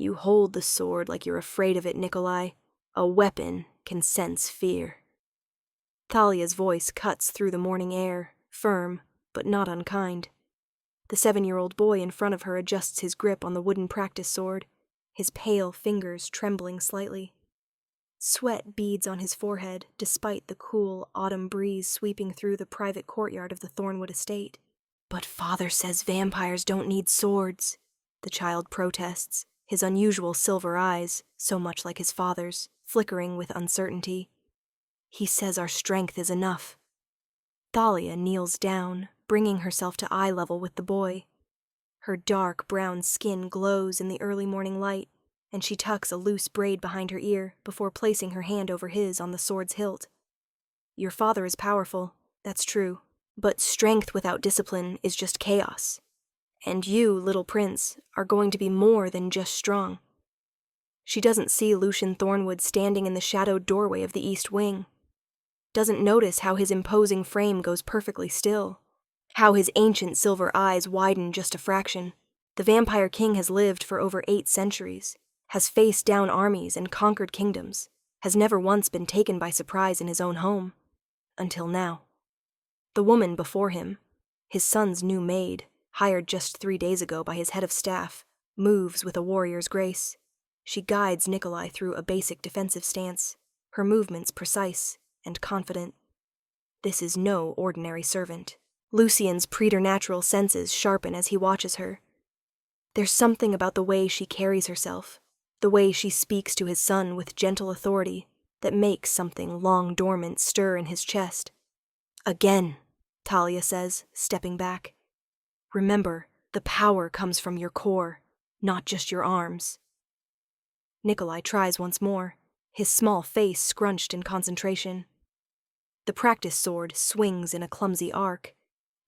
You hold the sword like you're afraid of it, Nikolai. A weapon can sense fear. Thalia's voice cuts through the morning air, firm, but not unkind. The 7-year-old boy in front of her adjusts his grip on the wooden practice sword, his pale fingers trembling slightly. Sweat beads on his forehead, despite the cool autumn breeze sweeping through the private courtyard of the Thornwood estate. "But father says vampires don't need swords," the child protests, his unusual silver eyes, so much like his father's, flickering with uncertainty. "He says our strength is enough." Thalia kneels down, bringing herself to eye level with the boy. Her dark brown skin glows in the early morning light, and she tucks a loose braid behind her ear before placing her hand over his on the sword's hilt. "Your father is powerful, that's true, but strength without discipline is just chaos. And you, little prince, are going to be more than just strong." She doesn't see Lucian Thornwood standing in the shadowed doorway of the east wing. Doesn't notice how his imposing frame goes perfectly still, how his ancient silver eyes widen just a fraction. The Vampire King has lived for over 8 centuries, has faced down armies and conquered kingdoms, has never once been taken by surprise in his own home. Until now. The woman before him, his son's new maid, hired just 3 days ago by his head of staff, moves with a warrior's grace. She guides Nikolai through a basic defensive stance, her movements precise and confident. This is no ordinary servant. Lucian's preternatural senses sharpen as he watches her. There's something about the way she carries herself, the way she speaks to his son with gentle authority, that makes something long dormant stir in his chest. "Again," Thalia says, stepping back. "Remember, the power comes from your core, not just your arms." Nikolai tries once more, his small face scrunched in concentration. The practice sword swings in a clumsy arc,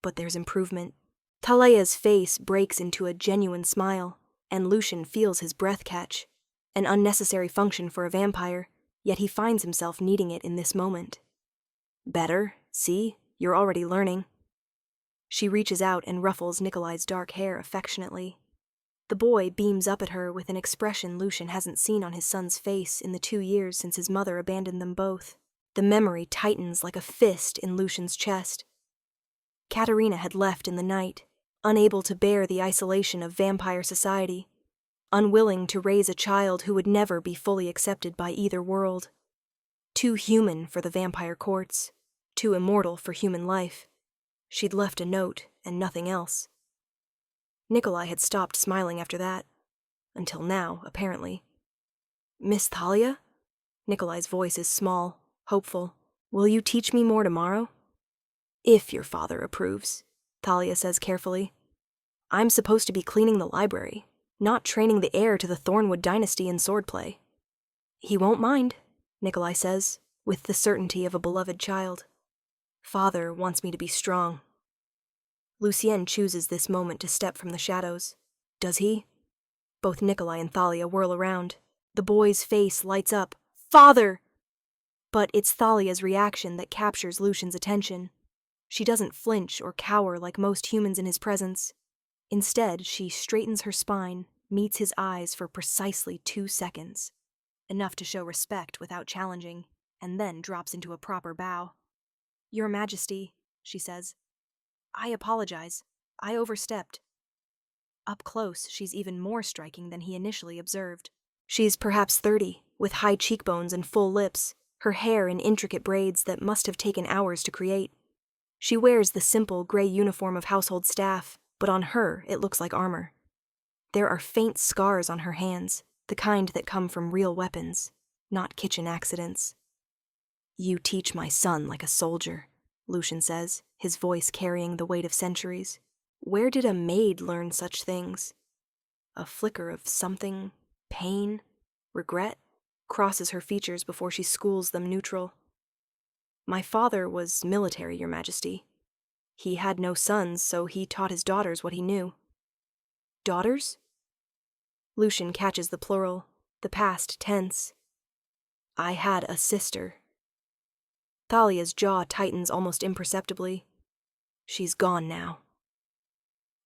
but there's improvement. Thalia's face breaks into a genuine smile, and Lucian feels his breath catch, an unnecessary function for a vampire, yet he finds himself needing it in this moment. "Better, see, you're already learning." She reaches out and ruffles Nikolai's dark hair affectionately. The boy beams up at her with an expression Lucian hasn't seen on his son's face in the 2 years since his mother abandoned them both. The memory tightens like a fist in Lucian's chest. Katerina had left in the night, unable to bear the isolation of vampire society, unwilling to raise a child who would never be fully accepted by either world. Too human for the vampire courts, too immortal for human life. She'd left a note and nothing else. Nikolai had stopped smiling after that. Until now, apparently. "Miss Thalia?" Nikolai's voice is small, hopeful. "Will you teach me more tomorrow?" "If your father approves," Thalia says carefully. "I'm supposed to be cleaning the library, not training the heir to the Thornwood dynasty in swordplay." "He won't mind," Nikolai says, with the certainty of a beloved child. "Father wants me to be strong." Lucien chooses this moment to step from the shadows. Does he? Both Nikolai and Thalia whirl around. The boy's face lights up. "Father!" But it's Thalia's reaction that captures Lucian's attention. She doesn't flinch or cower like most humans in his presence. Instead, she straightens her spine, meets his eyes for precisely 2 seconds. Enough to show respect without challenging, and then drops into a proper bow. "Your Majesty," she says. "I apologize. I overstepped." Up close, she's even more striking than he initially observed. She's perhaps 30, with high cheekbones and full lips, her hair in intricate braids that must have taken hours to create. She wears the simple gray uniform of household staff, but on her it looks like armor. There are faint scars on her hands, the kind that come from real weapons, not kitchen accidents. "You teach my son like a soldier," Lucian says, his voice carrying the weight of centuries. "Where did a maid learn such things?" A flicker of something, pain, regret, crosses her features before she schools them neutral. "My father was military, Your Majesty. He had no sons, so he taught his daughters what he knew." "Daughters?" Lucian catches the plural, the past tense. "I had a sister." Thalia's jaw tightens almost imperceptibly. She's gone now.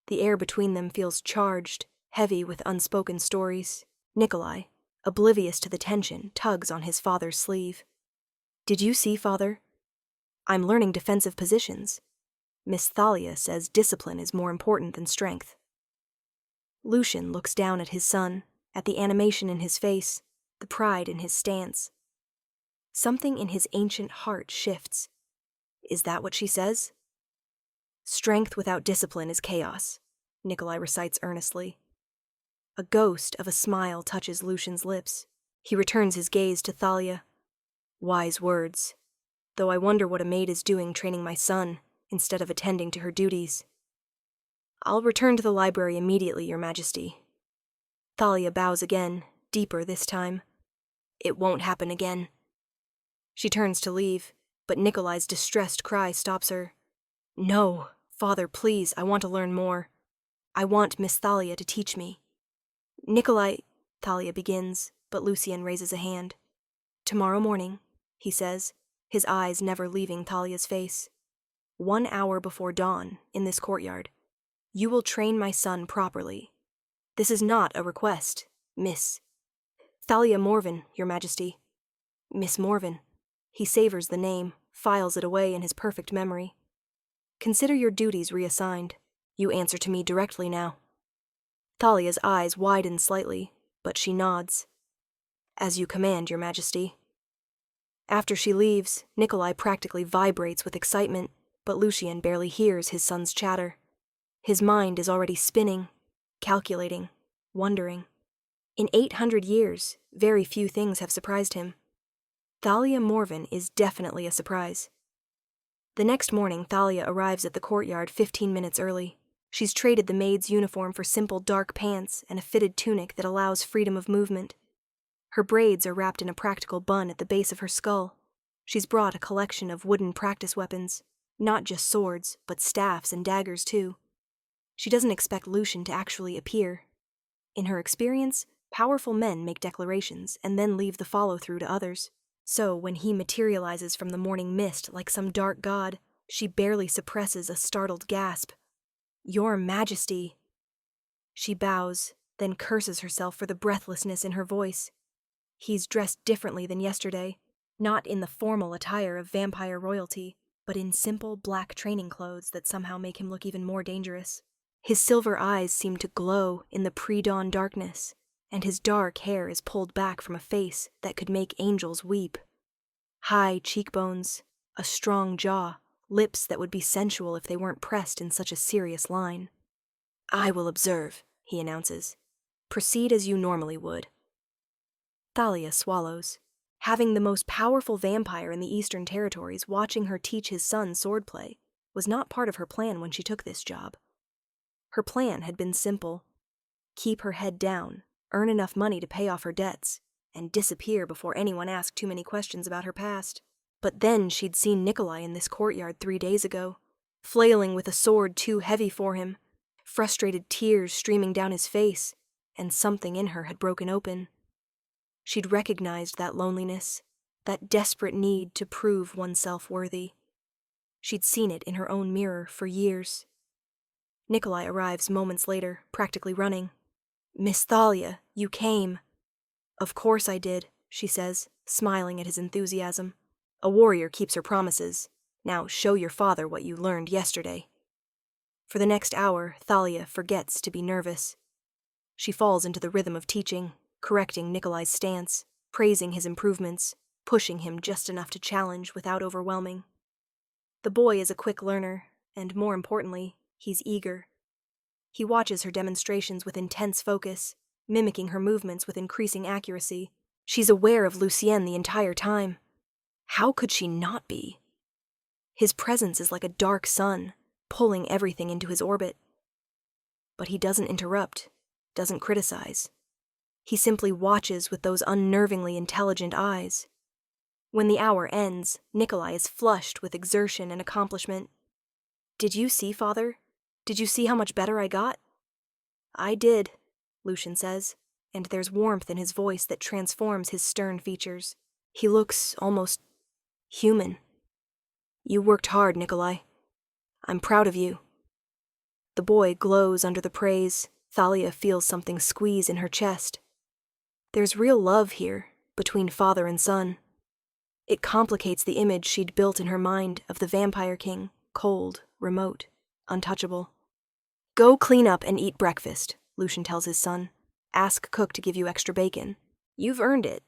The air between them feels charged, heavy with unspoken stories, Nikolai, oblivious to the tension, tugs on his father's sleeve. Did you see, father? I'm learning defensive positions. Miss Thalia says discipline is more important than strength. Lucian looks down at his son, at the animation in his face, the pride in his stance. Something in his ancient heart shifts. Is that what she says? Strength without discipline is chaos, Nikolai recites earnestly. A ghost of a smile touches Lucian's lips. He returns his gaze to Thalia. Wise words. Though I wonder what a maid is doing training my son, instead of attending to her duties. I'll return to the library immediately, Your Majesty. Thalia bows again, deeper this time. It won't happen again. She turns to leave, but Nikolai's distressed cry stops her. No, father, please, I want to learn more. I want Miss Thalia to teach me. Nikolai, Thalia begins, but Lucian raises a hand. Tomorrow morning, he says, his eyes never leaving Thalia's face. 1 hour before dawn, in this courtyard. You will train my son properly. This is not a request, Miss. Thalia Morven, Your Majesty. Miss Morven. He savors the name, files it away in his perfect memory. Consider your duties reassigned. You answer to me directly now. Thalia's eyes widen slightly, but she nods. As you command, Your Majesty. After she leaves, Nikolai practically vibrates with excitement, but Lucian barely hears his son's chatter. His mind is already spinning, calculating, wondering. In 800 years, very few things have surprised him. Thalia Morven is definitely a surprise. The next morning, Thalia arrives at the courtyard 15 minutes early. She's traded the maid's uniform for simple dark pants and a fitted tunic that allows freedom of movement. Her braids are wrapped in a practical bun at the base of her skull. She's brought a collection of wooden practice weapons, not just swords, but staffs and daggers too. She doesn't expect Lucian to actually appear. In her experience, powerful men make declarations and then leave the follow-through to others. So when he materializes from the morning mist like some dark god, she barely suppresses a startled gasp. Your Majesty. She bows, then curses herself for the breathlessness in her voice. He's dressed differently than yesterday, not in the formal attire of vampire royalty, but in simple black training clothes that somehow make him look even more dangerous. His silver eyes seem to glow in the pre-dawn darkness, and his dark hair is pulled back from a face that could make angels weep. High cheekbones, a strong jaw, lips that would be sensual if they weren't pressed in such a serious line. I will observe, he announces. Proceed as you normally would. Thalia swallows. Having the most powerful vampire in the Eastern Territories watching her teach his son swordplay was not part of her plan when she took this job. Her plan had been simple. Keep her head down, earn enough money to pay off her debts, and disappear before anyone asked too many questions about her past. But then she'd seen Nikolai in this courtyard 3 days ago, flailing with a sword too heavy for him, frustrated tears streaming down his face, and something in her had broken open. She'd recognized that loneliness, that desperate need to prove oneself worthy. She'd seen it in her own mirror for years. Nikolai arrives moments later, practically running. Miss Thalia, you came. Of course I did, she says, smiling at his enthusiasm. A warrior keeps her promises. Now show your father what you learned yesterday. For the next hour, Thalia forgets to be nervous. She falls into the rhythm of teaching, correcting Nikolai's stance, praising his improvements, pushing him just enough to challenge without overwhelming. The boy is a quick learner, and more importantly, he's eager. He watches her demonstrations with intense focus, mimicking her movements with increasing accuracy. She's aware of Lucien the entire time. How could she not be? His presence is like a dark sun, pulling everything into his orbit. But he doesn't interrupt, doesn't criticize. He simply watches with those unnervingly intelligent eyes. When the hour ends, Nikolai is flushed with exertion and accomplishment. Did you see, Father? Did you see how much better I got? I did, Lucian says, and there's warmth in his voice that transforms his stern features. He looks almost human. You worked hard, Nikolai. I'm proud of you. The boy glows under the praise. Thalia feels something squeeze in her chest. There's real love here, between father and son. It complicates the image she'd built in her mind of the vampire king, cold, remote, untouchable. Go clean up and eat breakfast, Lucian tells his son. Ask cook to give you extra bacon. You've earned it.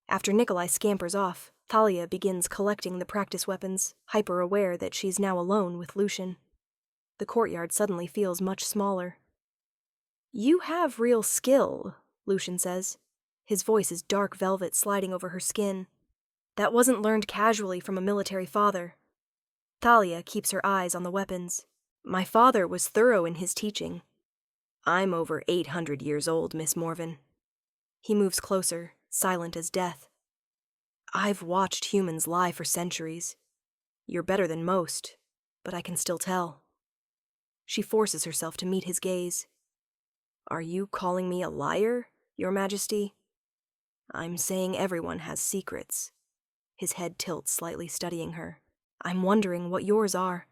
After Nikolai scampers off, Thalia begins collecting the practice weapons, hyper-aware that she's now alone with Lucian. The courtyard suddenly feels much smaller. You have real skill, Lucian says. His voice is dark velvet sliding over her skin. That wasn't learned casually from a military father. Thalia keeps her eyes on the weapons. My father was thorough in his teaching. I'm over 800 years old, Miss Morven. He moves closer, silent as death. I've watched humans lie for centuries. You're better than most, but I can still tell. She forces herself to meet his gaze. Are you calling me a liar, Your Majesty? I'm saying everyone has secrets. His head tilts slightly, studying her. I'm wondering what yours are.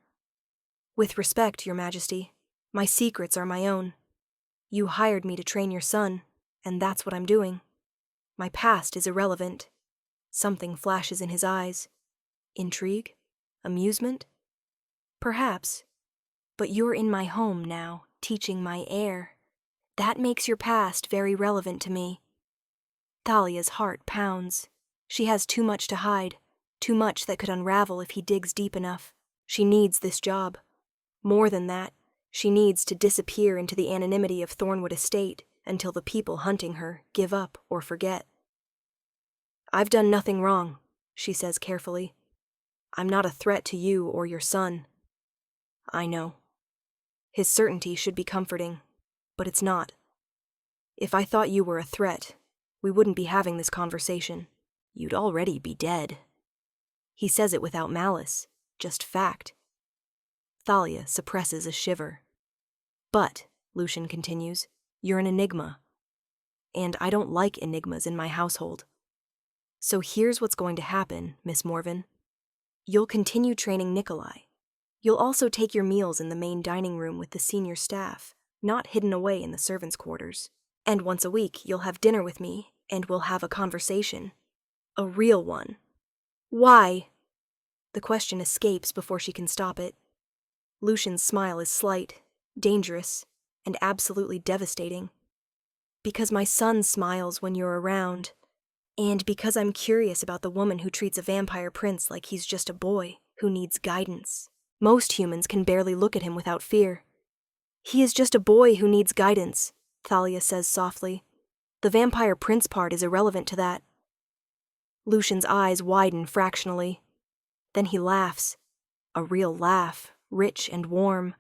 With respect, Your Majesty, my secrets are my own. You hired me to train your son, and that's what I'm doing. My past is irrelevant. Something flashes in his eyes. Intrigue? Amusement? Perhaps. But you're in my home now, teaching my heir. That makes your past very relevant to me. Thalia's heart pounds. She has too much to hide, too much that could unravel if he digs deep enough. She needs this job. More than that, she needs to disappear into the anonymity of Thornwood Estate until the people hunting her give up or forget. I've done nothing wrong, she says carefully. I'm not a threat to you or your son. I know. His certainty should be comforting, but it's not. If I thought you were a threat, we wouldn't be having this conversation. You'd already be dead. He says it without malice, just fact. Thalia suppresses a shiver. But, Lucian continues, you're an enigma. And I don't like enigmas in my household. So here's what's going to happen, Miss Morven. You'll continue training Nikolai. You'll also take your meals in the main dining room with the senior staff, not hidden away in the servants' quarters. And once a week, you'll have dinner with me, and we'll have a conversation. A real one. Why? The question escapes before she can stop it. Lucian's smile is slight, dangerous, and absolutely devastating. Because my son smiles when you're around, and because I'm curious about the woman who treats a vampire prince like he's just a boy who needs guidance. Most humans can barely look at him without fear. He is just a boy who needs guidance, Thalia says softly. The vampire prince part is irrelevant to that. Lucian's eyes widen fractionally. Then he laughs. A real laugh, rich and warm.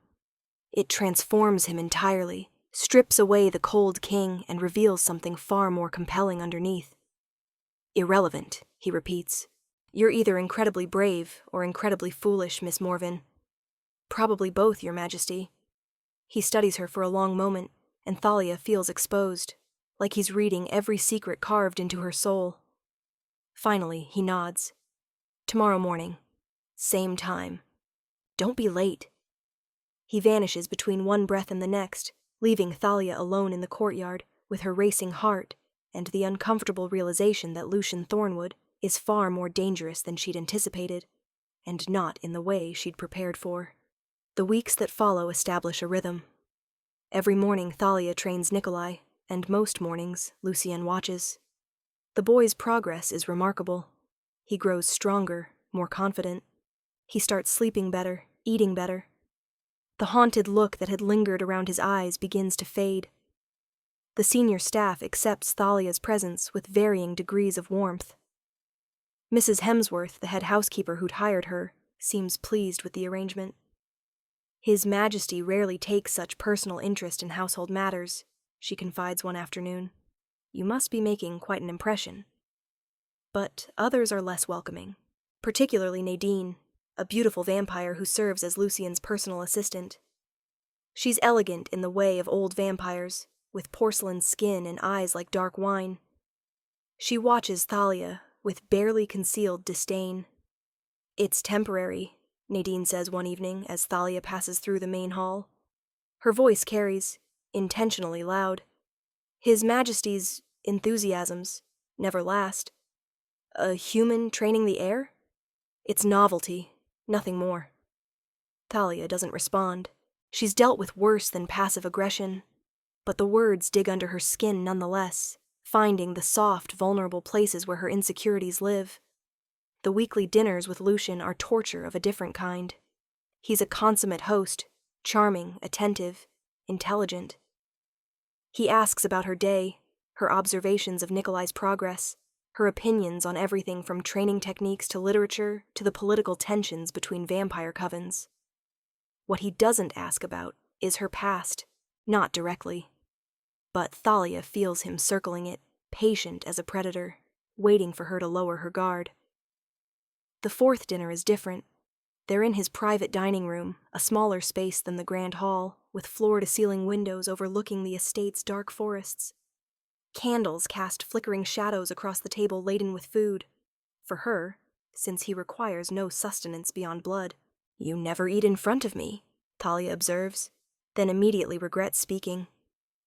It transforms him entirely, strips away the cold king and reveals something far more compelling underneath. Irrelevant, he repeats. You're either incredibly brave or incredibly foolish, Miss Morven. Probably both, Your Majesty. He studies her for a long moment, and Thalia feels exposed, like he's reading every secret carved into her soul. Finally, he nods. Tomorrow morning. Same time. Don't be late. He vanishes between one breath and the next, leaving Thalia alone in the courtyard with her racing heart and the uncomfortable realization that Lucian Thornwood is far more dangerous than she'd anticipated, and not in the way she'd prepared for. The weeks that follow establish a rhythm. Every morning Thalia trains Nikolai, and most mornings Lucien watches. The boy's progress is remarkable. He grows stronger, more confident. He starts sleeping better, eating better. The haunted look that had lingered around his eyes begins to fade. The senior staff accepts Thalia's presence with varying degrees of warmth. Mrs. Hemsworth, the head housekeeper who'd hired her, seems pleased with the arrangement. His Majesty rarely takes such personal interest in household matters, she confides one afternoon. You must be making quite an impression. But others are less welcoming, particularly Nadine, a beautiful vampire who serves as Lucien's personal assistant. She's elegant in the way of old vampires, with porcelain skin and eyes like dark wine. She watches Thalia with barely concealed disdain. It's temporary, Nadine says one evening as Thalia passes through the main hall. Her voice carries, intentionally loud. His Majesty's Enthusiasms never last. A human training the air? It's novelty, nothing more. Thalia doesn't respond. She's dealt with worse than passive aggression, but the words dig under her skin nonetheless, finding the soft, vulnerable places where her insecurities live. The weekly dinners with Lucian are torture of a different kind. He's a consummate host, charming, attentive, intelligent. He asks about her day, her observations of Nikolai's progress, her opinions on everything from training techniques to literature to the political tensions between vampire covens. What he doesn't ask about is her past, not directly. But Thalia feels him circling it, patient as a predator, waiting for her to lower her guard. The fourth dinner is different. They're in his private dining room, a smaller space than the grand hall, with floor-to-ceiling windows overlooking the estate's dark forests. Candles cast flickering shadows across the table laden with food. For her, since he requires no sustenance beyond blood. "You never eat in front of me," Thalia observes, then immediately regrets speaking.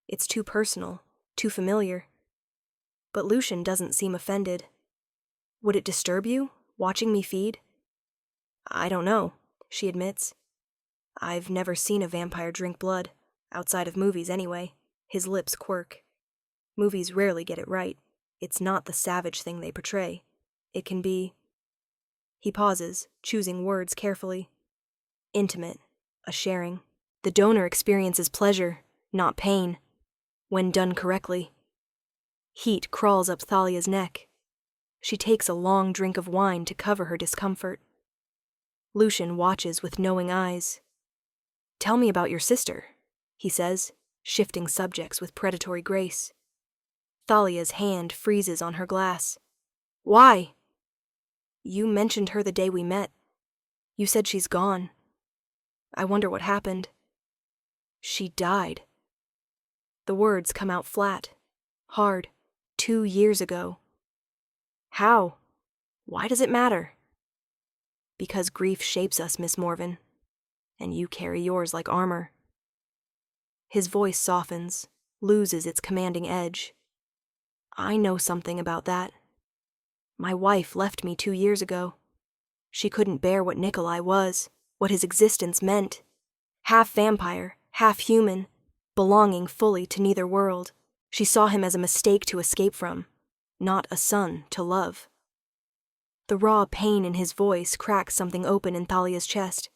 It's too personal, too familiar. But Lucian doesn't seem offended. "Would it disturb you, watching me feed?" "I don't know," she admits. "I've never seen a vampire drink blood, outside of movies anyway." His lips quirk. Movies rarely get it right. It's not the savage thing they portray. It can be... He pauses, choosing words carefully. Intimate, a sharing. The donor experiences pleasure, not pain, when done correctly. Heat crawls up Thalia's neck. She takes a long drink of wine to cover her discomfort. Lucian watches with knowing eyes. "Tell me about your sister," he says, shifting subjects with predatory grace. Thalia's hand freezes on her glass. "Why?" "You mentioned her the day we met. You said she's gone. I wonder what happened." "She died." The words come out flat, hard, 2 years ago. "How? Why does it matter?" "Because grief shapes us, Miss Morven, and you carry yours like armor." His voice softens, loses its commanding edge. "I know something about that. My wife left me 2 years ago. She couldn't bear what Nikolai was, what his existence meant. Half vampire, half human, belonging fully to neither world. She saw him as a mistake to escape from, not a son to love." The raw pain in his voice cracks something open in Thalia's chest.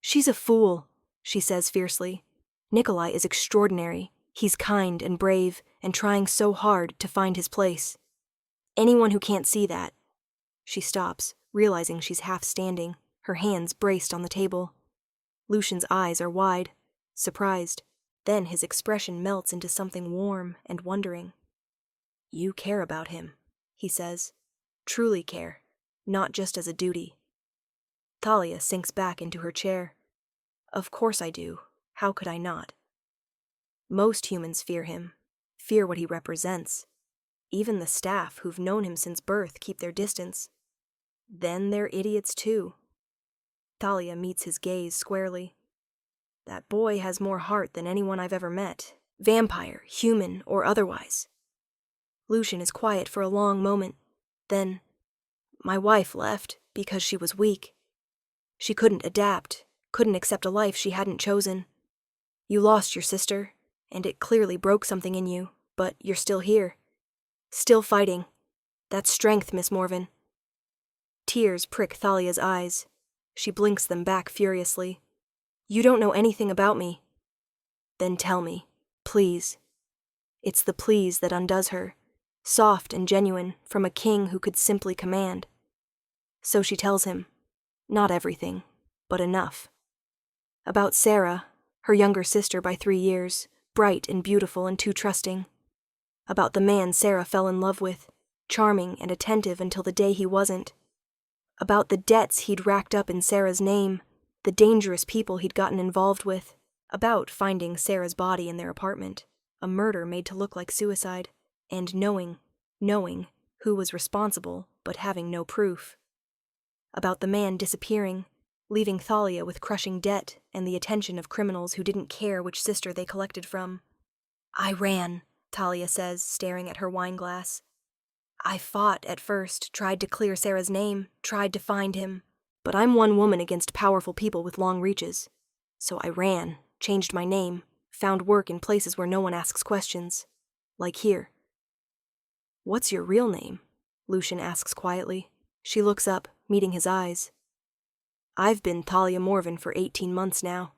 "She's a fool," she says fiercely. "Nikolai is extraordinary. He's kind and brave, and trying so hard to find his place. Anyone who can't see that..." She stops, realizing she's half standing, her hands braced on the table. Lucian's eyes are wide, surprised. Then his expression melts into something warm and wondering. "You care about him," he says. "Truly care, not just as a duty." Thalia sinks back into her chair. "Of course I do. How could I not?" Most humans fear him, fear what he represents. Even the staff who've known him since birth keep their distance. Then they're idiots too. Thalia meets his gaze squarely. "That boy has more heart than anyone I've ever met, vampire, human, or otherwise." Lucian is quiet for a long moment. Then, "My wife left because she was weak. She couldn't adapt, couldn't accept a life she hadn't chosen. You lost your sister, and it clearly broke something in you, but you're still here. Still fighting. That's strength, Miss Morven." Tears prick Thalia's eyes. She blinks them back furiously. "You don't know anything about me." "Then tell me, please." It's the please that undoes her, soft and genuine, from a king who could simply command. So she tells him, not everything, but enough. About Sarah, her younger sister by 3 years, bright and beautiful and too trusting. About the man Sarah fell in love with, charming and attentive until the day he wasn't. About the debts he'd racked up in Sarah's name, the dangerous people he'd gotten involved with. About finding Sarah's body in their apartment, a murder made to look like suicide, and knowing who was responsible but having no proof. About the man disappearing, leaving Thalia with crushing debt and the attention of criminals who didn't care which sister they collected from. "I ran," Talia says, staring at her wineglass. I fought at first, tried to clear Sarah's name, tried to find him. But I'm one woman against powerful people with long reaches. So I ran, changed my name, found work in places where no one asks questions. Like here. What's your real name? Lucian asks quietly. She looks up, meeting his eyes. I've been Thalia Morven for 18 months now.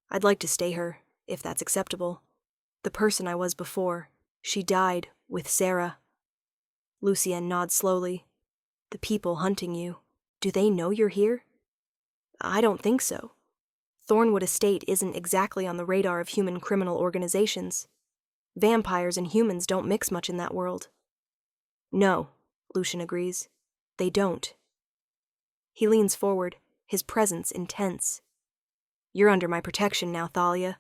I'd like to stay her, if that's acceptable. The person I was before, she died with Sarah. Lucienne nods slowly. The people hunting you, do they know you're here? I don't think so. Thornwood Estate isn't exactly on the radar of human criminal organizations. Vampires and humans don't mix much in that world. No, Lucian agrees. They don't. He leans forward, his presence intense. You're under my protection now, Thalia.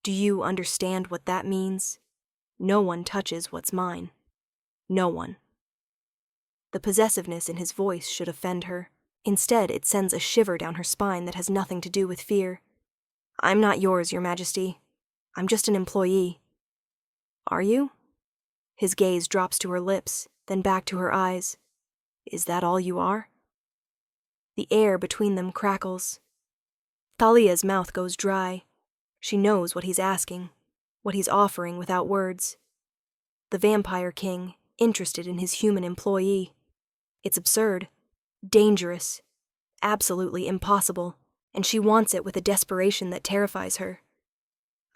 Do you understand what that means? No one touches what's mine. No one. The possessiveness in his voice should offend her. Instead, it sends a shiver down her spine that has nothing to do with fear. I'm not yours, Your Majesty. I'm just an employee. Are you? His gaze drops to her lips, then back to her eyes. Is that all you are? The air between them crackles. Thalia's mouth goes dry. She knows what he's asking, what he's offering without words. The Vampire King, interested in his human employee. It's absurd, dangerous, absolutely impossible, and she wants it with a desperation that terrifies her.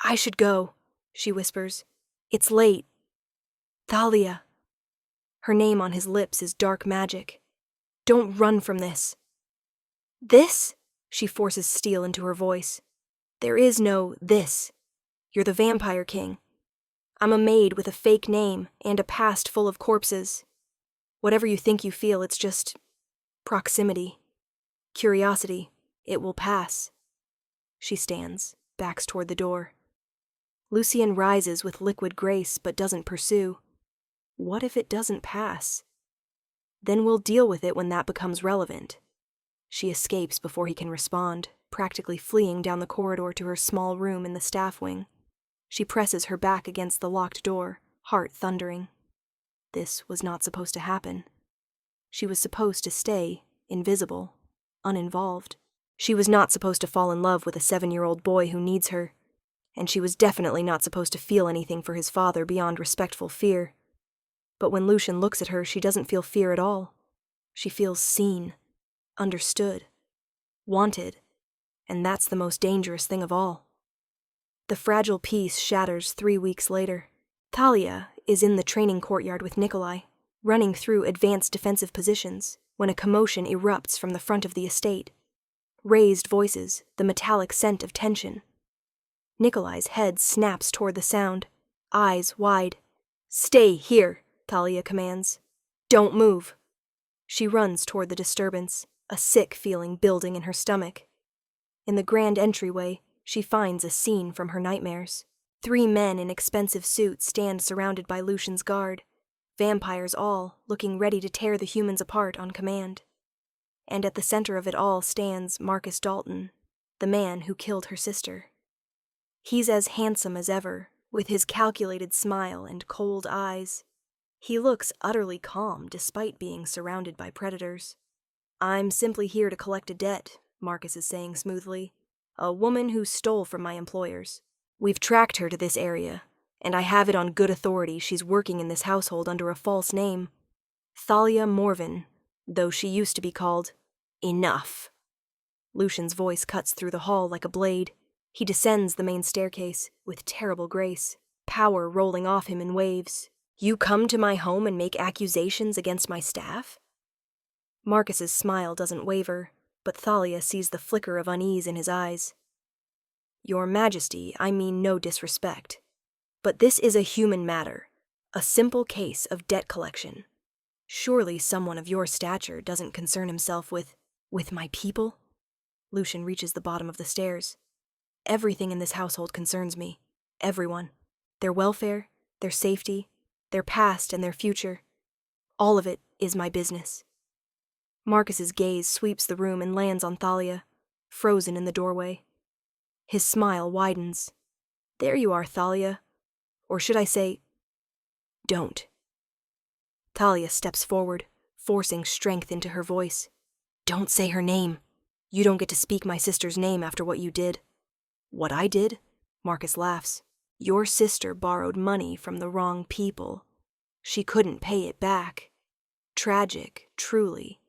I should go, she whispers. It's late. Thalia. Her name on his lips is dark magic. Don't run from this. This? She forces steel into her voice. There is no this. You're the Vampire King. I'm a maid with a fake name and a past full of corpses. Whatever you think you feel, it's just proximity. Curiosity. It will pass. She stands, backs toward the door. Lucienne rises with liquid grace but doesn't pursue. What if it doesn't pass? Then we'll deal with it when that becomes relevant. She escapes before he can respond, practically fleeing down the corridor to her small room in the staff wing. She presses her back against the locked door, heart thundering. This was not supposed to happen. She was supposed to stay invisible, uninvolved. She was not supposed to fall in love with a 7-year-old boy who needs her, and she was definitely not supposed to feel anything for his father beyond respectful fear. But when Lucian looks at her, she doesn't feel fear at all. She feels seen, understood, wanted, and that's the most dangerous thing of all. The fragile peace shatters 3 weeks later. Thalia is in the training courtyard with Nikolai, running through advanced defensive positions, when a commotion erupts from the front of the estate. Raised voices, the metallic scent of tension. Nikolai's head snaps toward the sound, eyes wide. Stay here, Thalia commands. Don't move. She runs toward the disturbance, a sick feeling building in her stomach. In the grand entryway, she finds a scene from her nightmares. 3 men in expensive suits stand surrounded by Lucian's guard, vampires all, looking ready to tear the humans apart on command. And at the center of it all stands Marcus Dalton, the man who killed her sister. He's as handsome as ever, with his calculated smile and cold eyes. He looks utterly calm despite being surrounded by predators. I'm simply here to collect a debt, Marcus is saying smoothly. A woman who stole from my employers. We've tracked her to this area, and I have it on good authority she's working in this household under a false name. Thalia Morven, though she used to be called Enough. Lucian's voice cuts through the hall like a blade. He descends the main staircase with terrible grace, power rolling off him in waves. You come to my home and make accusations against my staff? Marcus's smile doesn't waver, but Thalia sees the flicker of unease in his eyes. Your Majesty, I mean no disrespect, but this is a human matter, a simple case of debt collection. Surely someone of your stature doesn't concern himself with my people? Lucian reaches the bottom of the stairs. Everything in this household concerns me. Everyone. Their welfare, their safety, their past and their future. All of it is my business. Marcus's gaze sweeps the room and lands on Thalia, frozen in the doorway. His smile widens. There you are, Thalia. Or should I say, Don't. Thalia steps forward, forcing strength into her voice. Don't say her name. You don't get to speak my sister's name after what you did. What I did? Marcus laughs. Your sister borrowed money from the wrong people. She couldn't pay it back. Tragic, truly,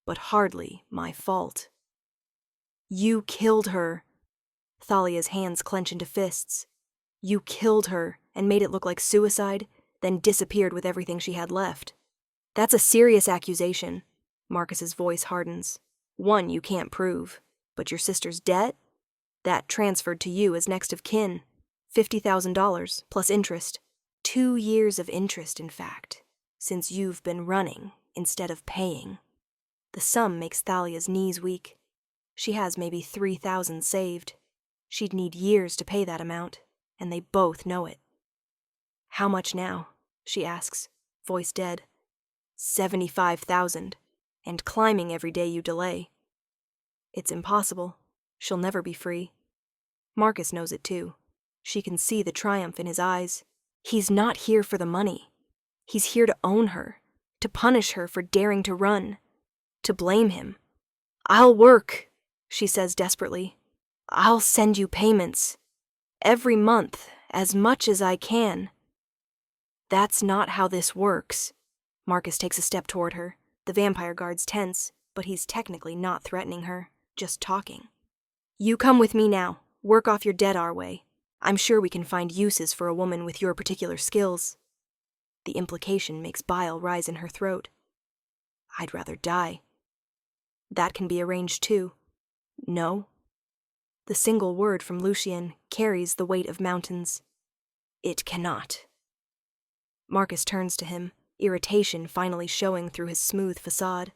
but hardly my fault. You killed her. Thalia's hands clench into fists. You killed her and made it look like suicide, then disappeared with everything she had left. That's a serious accusation. Marcus's voice hardens. One you can't prove, but your sister's debt? That transferred to you as next of kin. $50,000 plus interest. 2 years of interest, in fact, since you've been running instead of paying. The sum makes Thalia's knees weak. She has maybe $3,000 saved. She'd need years to pay that amount, and they both know it. How much now? She asks, voice dead. 75,000, and climbing every day you delay. It's impossible. She'll never be free. Marcus knows it too. She can see the triumph in his eyes. He's not here for the money. He's here to own her, to punish her for daring to run, to blame him. I'll work, she says desperately. I'll send you payments. Every month, as much as I can. That's not how this works. Marcus takes a step toward her. The vampire guard's tense, but he's technically not threatening her, just talking. You come with me now. Work off your debt our way. I'm sure we can find uses for a woman with your particular skills. The implication makes bile rise in her throat. I'd rather die. That can be arranged too. No. The single word from Lucien carries the weight of mountains. It cannot. Marcus turns to him, irritation finally showing through his smooth facade.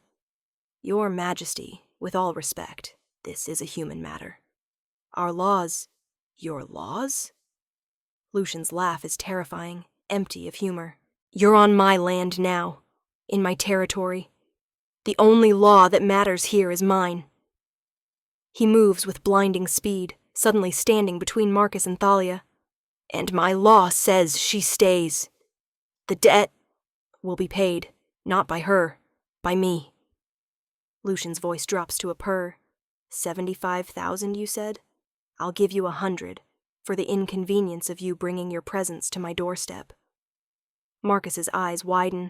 Your Majesty, with all respect, this is a human matter. Our laws... Your laws? Lucian's laugh is terrifying, empty of humor. You're on my land now, in my territory. The only law that matters here is mine. He moves with blinding speed, suddenly standing between Marcus and Thalia. And my law says she stays. The debt will be paid, not by her, by me. Lucian's voice drops to a purr. 75,000, you said? I'll give you 100, for the inconvenience of you bringing your presents to my doorstep. Marcus's eyes widen.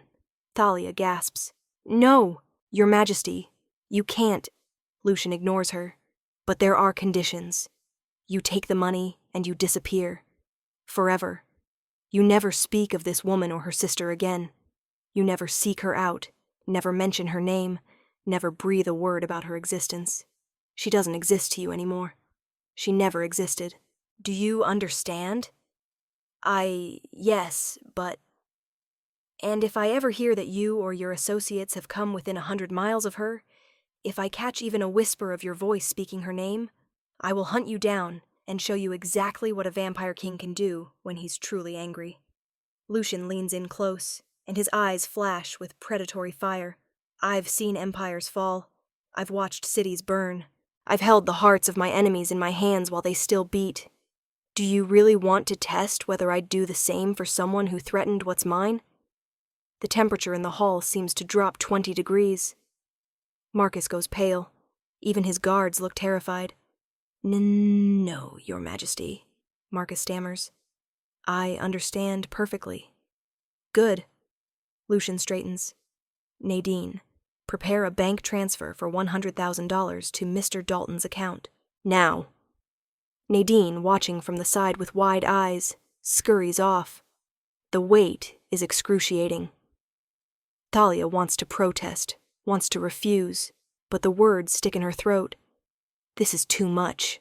Thalia gasps. No, Your Majesty, you can't. Lucian ignores her. But there are conditions. You take the money and you disappear. Forever. You never speak of this woman or her sister again. You never seek her out, never mention her name, never breathe a word about her existence. She doesn't exist to you anymore. She never existed. Do you understand? Yes, but... And if I ever hear that you or your associates have come within 100 miles of her, if I catch even a whisper of your voice speaking her name, I will hunt you down and show you exactly what a vampire king can do when he's truly angry. Lucian leans in close, and his eyes flash with predatory fire. I've seen empires fall. I've watched cities burn. I've held the hearts of my enemies in my hands while they still beat. Do you really want to test whether I'd do the same for someone who threatened what's mine? The temperature in the hall seems to drop 20 degrees. Marcus goes pale. Even his guards look terrified. No, Your Majesty, Marcus stammers. I understand perfectly. Good. Lucian straightens. Nadine, prepare a bank transfer for $100,000 to Mr. Dalton's account. Now. Nadine, watching from the side with wide eyes, scurries off. The wait is excruciating. Thalia wants to protest, wants to refuse, but the words stick in her throat. This is too much.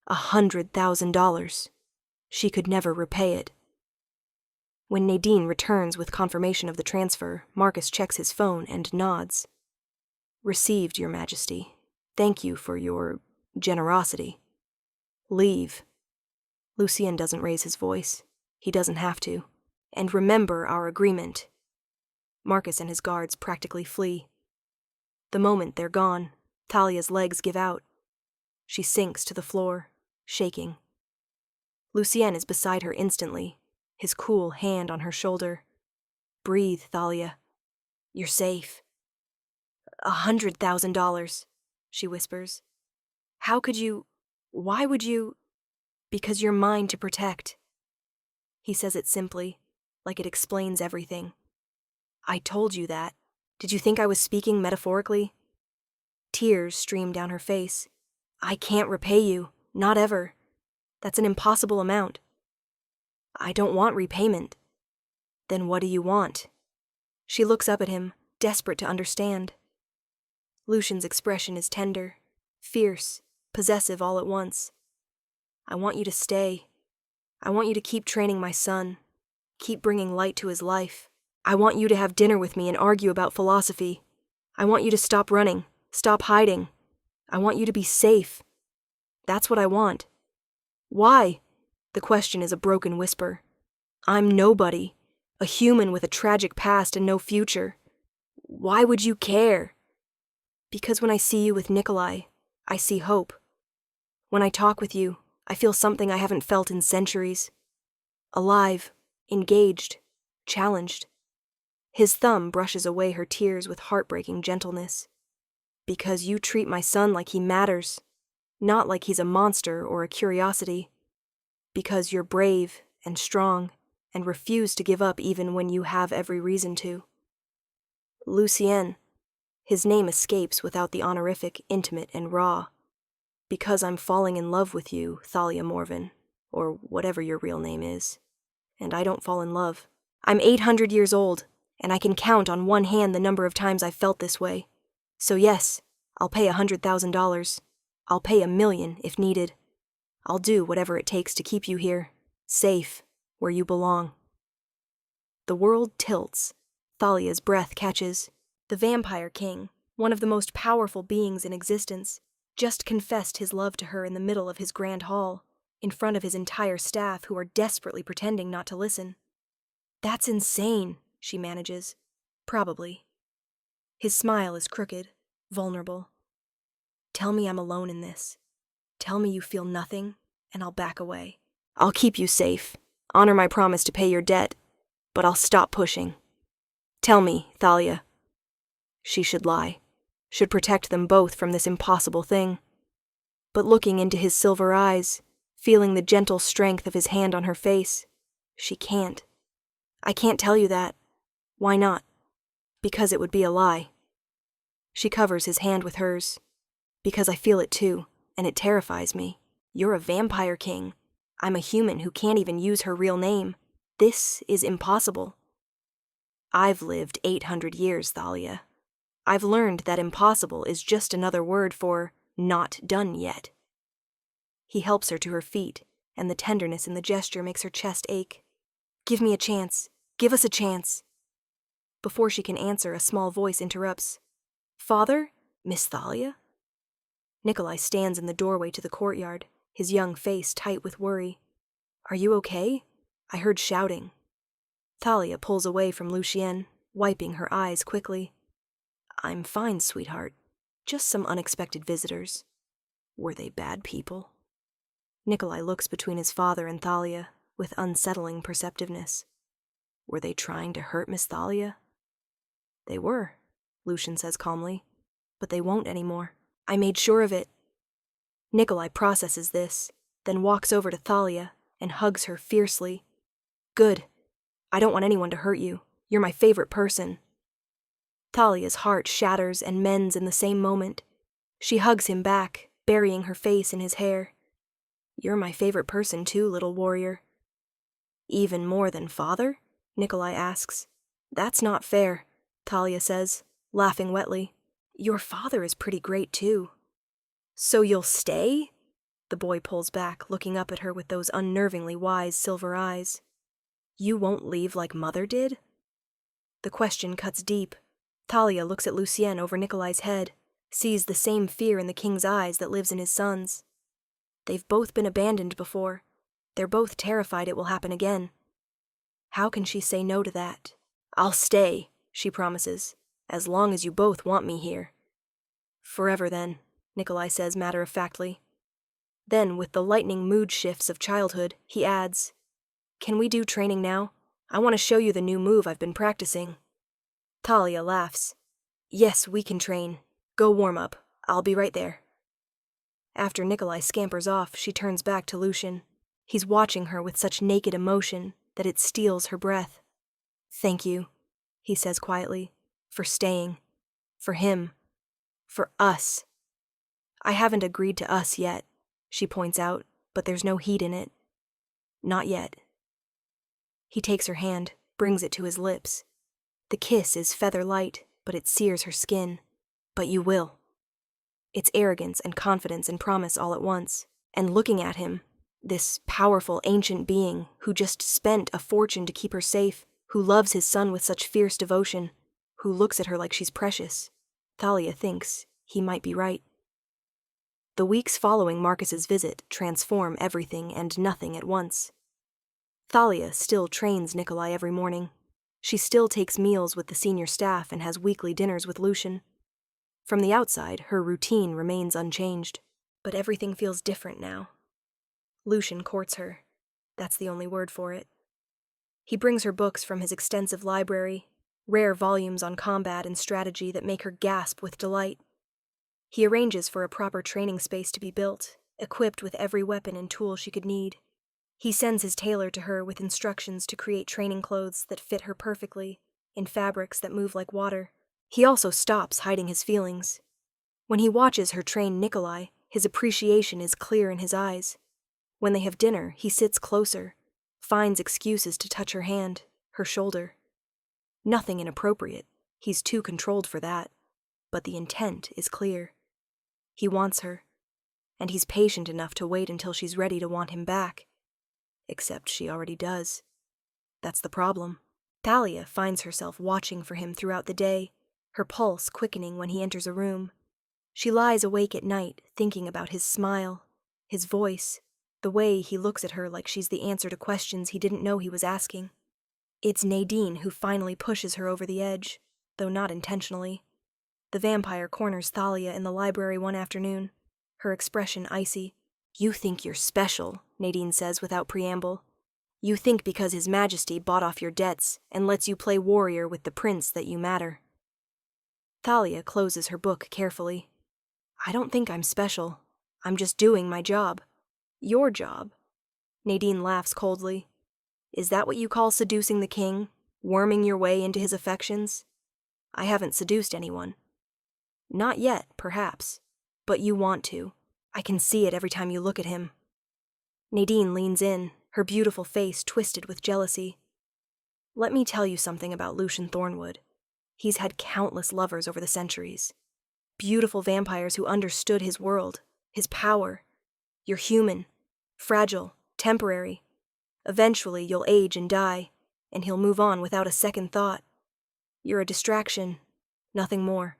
$100,000. She could never repay it. When Nadine returns with confirmation of the transfer, Marcus checks his phone and nods. Received, Your Majesty. Thank you for your generosity. Leave. Lucien doesn't raise his voice. He doesn't have to. And remember our agreement. Marcus and his guards practically flee. The moment they're gone, Thalia's legs give out. She sinks to the floor, shaking. Lucien is beside her instantly, his cool hand on her shoulder. Breathe, Thalia. You're safe. $100,000, she whispers. How could you? Why would you? Because you're mine to protect. He says it simply, like it explains everything. I told you that. Did you think I was speaking metaphorically? Tears stream down her face. I can't repay you, not ever. That's an impossible amount. I don't want repayment. Then what do you want? She looks up at him, desperate to understand. Lucian's expression is tender, fierce, possessive all at once. I want you to stay. I want you to keep training my son, keep bringing light to his life. I want you to have dinner with me and argue about philosophy. I want you to stop running, stop hiding. I want you to be safe. That's what I want. Why? The question is a broken whisper. I'm nobody, a human with a tragic past and no future. Why would you care? Because when I see you with Nikolai, I see hope. When I talk with you, I feel something I haven't felt in centuries. Alive, engaged, challenged. His thumb brushes away her tears with heartbreaking gentleness. Because you treat my son like he matters, not like he's a monster or a curiosity. Because you're brave and strong and refuse to give up even when you have every reason to. Lucien. His name escapes without the honorific, intimate, and raw. Because I'm falling in love with you, Thalia Morven, or whatever your real name is. And I don't fall in love. I'm 800 years old, and I can count on one hand the number of times I've felt this way. So yes, I'll pay $100,000. I'll pay $1 million if needed. I'll do whatever it takes to keep you here, safe, where you belong. The world tilts. Thalia's breath catches. The Vampire King, one of the most powerful beings in existence, just confessed his love to her in the middle of his grand hall, in front of his entire staff who are desperately pretending not to listen. That's insane, she manages. Probably. His smile is crooked, vulnerable. Tell me I'm alone in this. Tell me you feel nothing, and I'll back away. I'll keep you safe, honor my promise to pay your debt, but I'll stop pushing. Tell me, Thalia. She should lie, should protect them both from this impossible thing. But looking into his silver eyes, feeling the gentle strength of his hand on her face, she can't. I can't tell you that. Why not? Because it would be a lie. She covers his hand with hers. Because I feel it too, and it terrifies me. You're a vampire king. I'm a human who can't even use her real name. This is impossible. I've lived 800 years, Thalia. I've learned that impossible is just another word for not done yet. He helps her to her feet, and the tenderness in the gesture makes her chest ache. Give me a chance. Give us a chance. Before she can answer, a small voice interrupts. Father? Miss Thalia? Nikolai stands in the doorway to the courtyard, his young face tight with worry. Are you okay? I heard shouting. Thalia pulls away from Lucien, wiping her eyes quickly. I'm fine, sweetheart. Just some unexpected visitors. Were they bad people? Nikolai looks between his father and Thalia with unsettling perceptiveness. Were they trying to hurt Miss Thalia? They were, Lucian says calmly, but they won't anymore. I made sure of it. Nikolai processes this, then walks over to Thalia and hugs her fiercely. Good. I don't want anyone to hurt you. You're my favorite person. Thalia's heart shatters and mends in the same moment. She hugs him back, burying her face in his hair. You're my favorite person too, little warrior. Even more than father? Nikolai asks. That's not fair, Thalia says, laughing wetly. Your father is pretty great too. So you'll stay? The boy pulls back, looking up at her with those unnervingly wise silver eyes. You won't leave like Mother did? The question cuts deep. Thalia looks at Lucien over Nikolai's head, sees the same fear in the king's eyes that lives in his son's. They've both been abandoned before. They're both terrified it will happen again. How can she say no to that? I'll stay, she promises, as long as you both want me here. Forever then, Nikolai says matter-of-factly. Then, with the lightning mood shifts of childhood, he adds, Can we do training now? I want to show you the new move I've been practicing. Thalia laughs. Yes, we can train. Go warm up. I'll be right there. After Nikolai scampers off, she turns back to Lucian. He's watching her with such naked emotion that it steals her breath. Thank you, he says quietly, for staying. For him. For us. I haven't agreed to us yet, she points out, but there's no heat in it. Not yet. He takes her hand, brings it to his lips. The kiss is feather light, but it sears her skin. But you will. It's arrogance and confidence and promise all at once. And looking at him, this powerful ancient being who just spent a fortune to keep her safe, who loves his son with such fierce devotion, who looks at her like she's precious, Thalia thinks he might be right. The weeks following Marcus's visit transform everything and nothing at once. Thalia still trains Nikolai every morning. She still takes meals with the senior staff and has weekly dinners with Lucian. From the outside, her routine remains unchanged, but everything feels different now. Lucian courts her. That's the only word for it. He brings her books from his extensive library, rare volumes on combat and strategy that make her gasp with delight. He arranges for a proper training space to be built, equipped with every weapon and tool she could need. He sends his tailor to her with instructions to create training clothes that fit her perfectly, in fabrics that move like water. He also stops hiding his feelings. When he watches her train Nikolai, his appreciation is clear in his eyes. When they have dinner, he sits closer, finds excuses to touch her hand, her shoulder. Nothing inappropriate. He's too controlled for that. But the intent is clear. He wants her, and he's patient enough to wait until she's ready to want him back. Except she already does. That's the problem. Thalia finds herself watching for him throughout the day, her pulse quickening when he enters a room. She lies awake at night, thinking about his smile, his voice, the way he looks at her like she's the answer to questions he didn't know he was asking. It's Nadine who finally pushes her over the edge, though not intentionally. The vampire corners Thalia in the library one afternoon, her expression icy. You think you're special, Nadine says without preamble. You think because His Majesty bought off your debts and lets you play warrior with the prince that you matter. Thalia closes her book carefully. I don't think I'm special. I'm just doing my job. Your job. Nadine laughs coldly. Is that what you call seducing the king? Worming your way into his affections? I haven't seduced anyone. Not yet, perhaps. But you want to. I can see it every time you look at him. Nadine leans in, her beautiful face twisted with jealousy. Let me tell you something about Lucian Thornwood. He's had countless lovers over the centuries. Beautiful vampires who understood his world, his power. You're human, fragile, temporary. Eventually you'll age and die, and he'll move on without a second thought. You're a distraction, nothing more.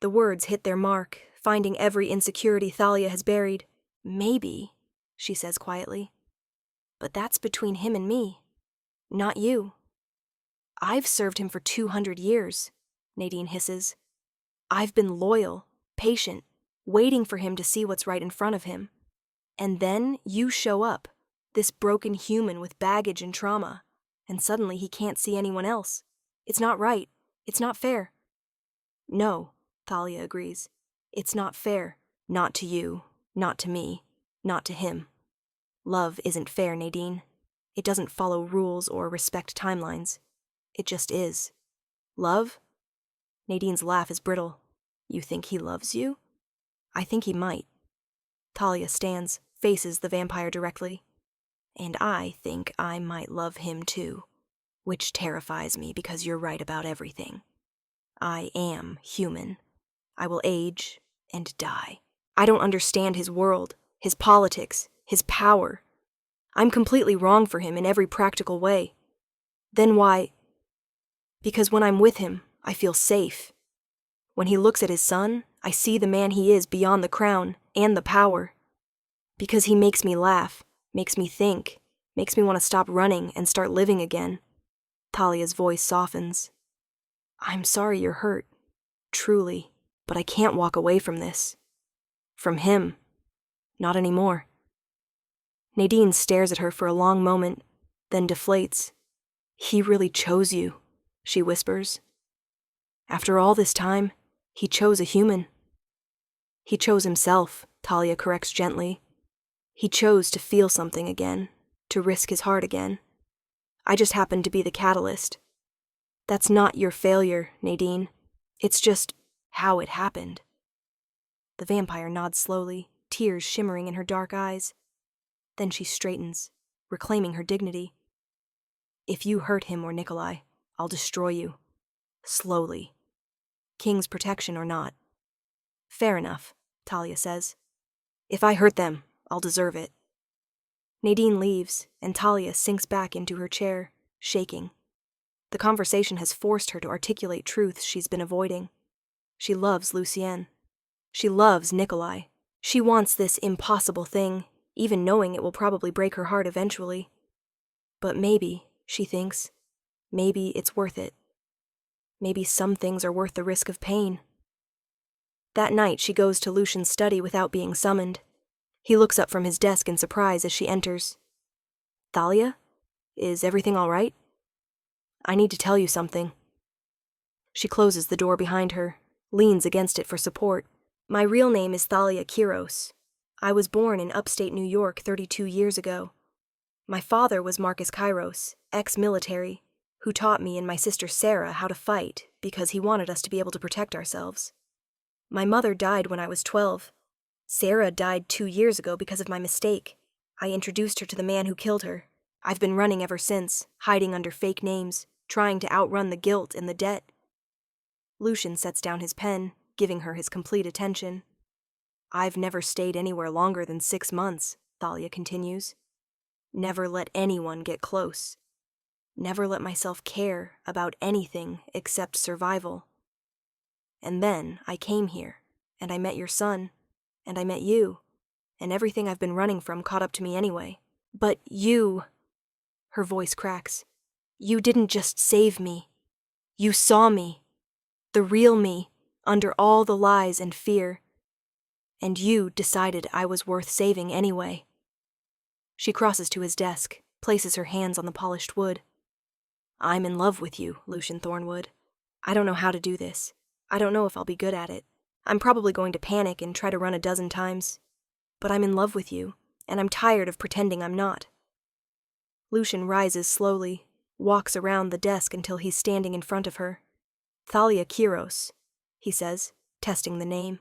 The words hit their mark, finding every insecurity Thalia has buried. Maybe, she says quietly. But that's between him and me, not you. I've served him for 200 years, Nadine hisses. I've been loyal, patient, waiting for him to see what's right in front of him. And then you show up, this broken human with baggage and trauma, and suddenly he can't see anyone else. It's not right. It's not fair. No, Thalia agrees. It's not fair. Not to you, not to me, not to him. Love isn't fair, Nadine. It doesn't follow rules or respect timelines. It just is. Love? Nadine's laugh is brittle. You think he loves you? I think he might. Thalia stands, faces the vampire directly. And I think I might love him too, which terrifies me because you're right about everything. I am human. I will age and die. I don't understand his world, his politics, his power. I'm completely wrong for him in every practical way. Then why? Because when I'm with him, I feel safe. When he looks at his son, I see the man he is beyond the crown and the power. Because he makes me laugh, makes me think, makes me want to stop running and start living again. Thalia's voice softens. I'm sorry you're hurt, truly, but I can't walk away from this. From him. Not anymore. Nadine stares at her for a long moment, then deflates. "He really chose you," she whispers. "After all this time, he chose a human." "He chose himself," Talia corrects gently. "He chose to feel something again, to risk his heart again. I just happened to be the catalyst. That's not your failure, Nadine. It's just how it happened." The vampire nods slowly, tears shimmering in her dark eyes. Then she straightens, reclaiming her dignity. "If you hurt him or Nikolai, I'll destroy you. Slowly. King's protection or not." "Fair enough," Talia says. "If I hurt them, I'll deserve it." Nadine leaves, and Talia sinks back into her chair, shaking. The conversation has forced her to articulate truths she's been avoiding. She loves Lucien. She loves Nikolai. She wants this impossible thing, even knowing it will probably break her heart eventually. But maybe, she thinks, maybe it's worth it. Maybe some things are worth the risk of pain. That night she goes to Lucian's study without being summoned. He looks up from his desk in surprise as she enters. "Thalia? Is everything all right?" "I need to tell you something." She closes the door behind her, leans against it for support. "My real name is Thalia Kiros. I was born in upstate New York 32 years ago. My father was Marcus Kairos, ex-military, who taught me and my sister Sarah how to fight because he wanted us to be able to protect ourselves. My mother died when I was 12. Sarah died 2 years ago because of my mistake. I introduced her to the man who killed her. I've been running ever since, hiding under fake names, trying to outrun the guilt and the debt." Lucian sets down his pen, giving her his complete attention. "I've never stayed anywhere longer than 6 months," Thalia continues. "Never let anyone get close. Never let myself care about anything except survival. And then I came here, and I met your son, and I met you, and everything I've been running from caught up to me anyway. But you," her voice cracks, "you didn't just save me. You saw me, the real me, under all the lies and fear. And you decided I was worth saving anyway." She crosses to his desk, places her hands on the polished wood. "I'm in love with you, Lucian Thornwood. I don't know how to do this. I don't know if I'll be good at it. I'm probably going to panic and try to run a dozen times. But I'm in love with you, and I'm tired of pretending I'm not." Lucian rises slowly, walks around the desk until he's standing in front of her. "Thalia Kiros," he says, testing the name.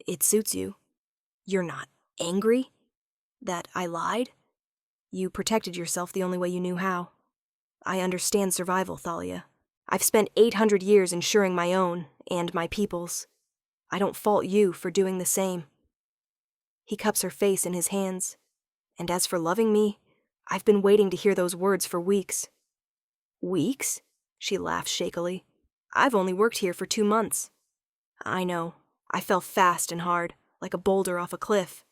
"It suits you. You're not angry that I lied? You protected yourself the only way you knew how. I understand survival, Thalia. I've spent 800 years ensuring my own, and my people's. I don't fault you for doing the same." He cups her face in his hands. "And as for loving me, I've been waiting to hear those words for weeks." "Weeks?" She laughs shakily. "I've only worked here for 2 months. "I know. I fell fast and hard, like a boulder off a cliff."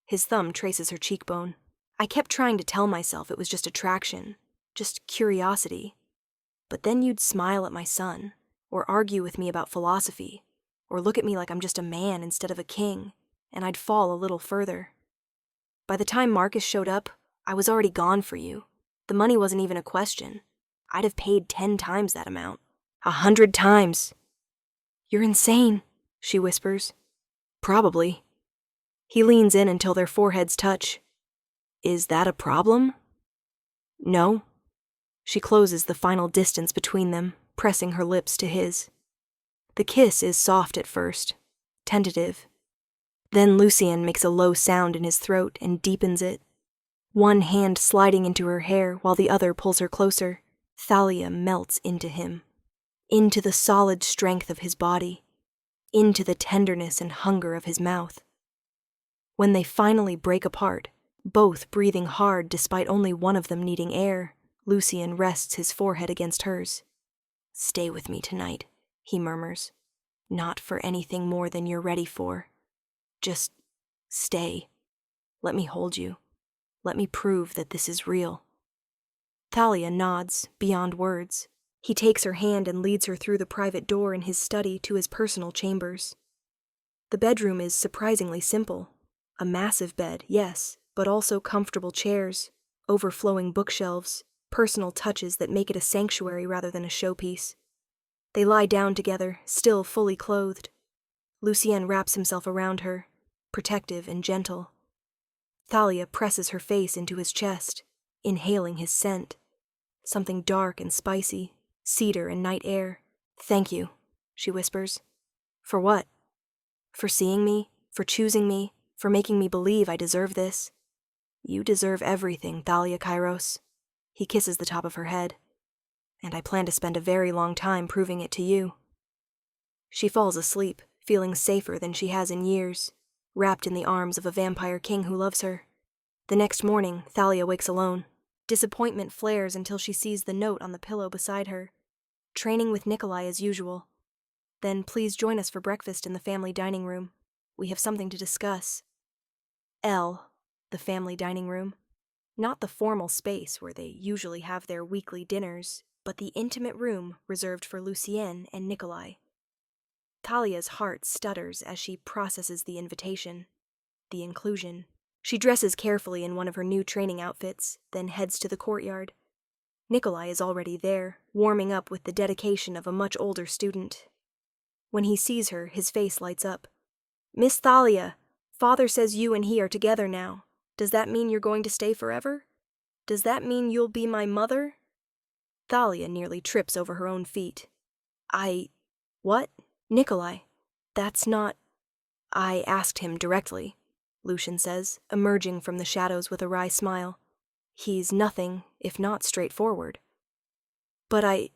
His thumb traces her cheekbone. "I kept trying to tell myself it was just attraction, just curiosity. But then you'd smile at my son, or argue with me about philosophy, or look at me like I'm just a man instead of a king, and I'd fall a little further. By the time Marcus showed up, I was already gone for you. The money wasn't even a question. I'd have paid 10 times that amount. 100 times. "You're insane," she whispers. "Probably." He leans in until their foreheads touch. "Is that a problem?" "No." She closes the final distance between them, pressing her lips to his. The kiss is soft at first, tentative. Then Lucien makes a low sound in his throat and deepens it. One hand sliding into her hair while the other pulls her closer, Thalia melts into him, into the solid strength of his body, into the tenderness and hunger of his mouth. When they finally break apart, both breathing hard despite only one of them needing air, Lucien rests his forehead against hers. "Stay with me tonight," he murmurs. "Not for anything more than you're ready for. Just stay. Let me hold you. Let me prove that this is real." Thalia nods, beyond words. He takes her hand and leads her through the private door in his study to his personal chambers. The bedroom is surprisingly simple. A massive bed, yes, but also comfortable chairs, overflowing bookshelves, personal touches that make it a sanctuary rather than a showpiece. They lie down together, still fully clothed. Lucien wraps himself around her, protective and gentle. Thalia presses her face into his chest, inhaling his scent. Something dark and spicy, cedar and night air. "Thank you," she whispers. "For what?" "For seeing me, for choosing me, for making me believe I deserve this." "You deserve everything, Thalia Kairos." He kisses the top of her head. "And I plan to spend a very long time proving it to you." She falls asleep, feeling safer than she has in years, wrapped in the arms of a vampire king who loves her. The next morning, Thalia wakes alone. Disappointment flares until she sees the note on the pillow beside her. "Training with Nikolai as usual. Then please join us for breakfast in the family dining room. We have something to discuss." L, the family dining room. Not the formal space where they usually have their weekly dinners, but the intimate room reserved for Lucien and Nikolai. Thalia's heart stutters as she processes the invitation, the inclusion. She dresses carefully in one of her new training outfits, then heads to the courtyard. Nikolai is already there, warming up with the dedication of a much older student. When he sees her, his face lights up. "Miss Thalia, Father says you and he are together now. Does that mean you're going to stay forever? Does that mean you'll be my mother?" Thalia nearly trips over her own feet. What? Nikolai, that's not... "I asked him directly," Lucian says, emerging from the shadows with a wry smile. "He's nothing if not straightforward." "But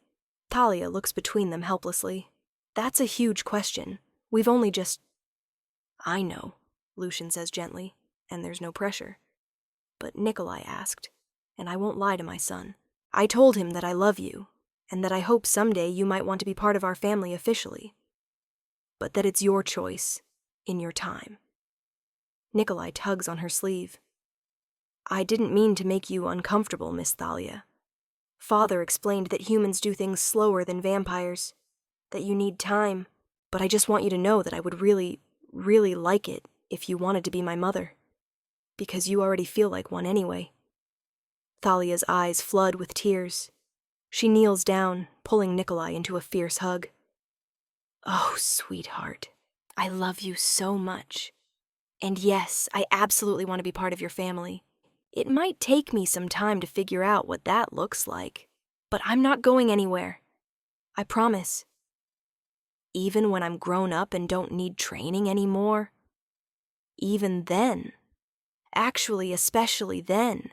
Thalia looks between them helplessly. "That's a huge question. We've only just..." "I know," Lucian says gently, and there's no pressure. "But Nikolai asked, and I won't lie to my son. I told him that I love you, and that I hope someday you might want to be part of our family officially. But that it's your choice, in your time." Nikolai tugs on her sleeve. "I didn't mean to make you uncomfortable, Miss Thalia. Father explained that humans do things slower than vampires, that you need time, but I just want you to know that I would really, really like it if you wanted to be my mother. Because you already feel like one anyway." Thalia's eyes flood with tears. She kneels down, pulling Nikolai into a fierce hug. "Oh, sweetheart, I love you so much. And yes, I absolutely want to be part of your family. It might take me some time to figure out what that looks like, but I'm not going anywhere. I promise. Even when I'm grown up and don't need training anymore. Even then. Actually, especially then.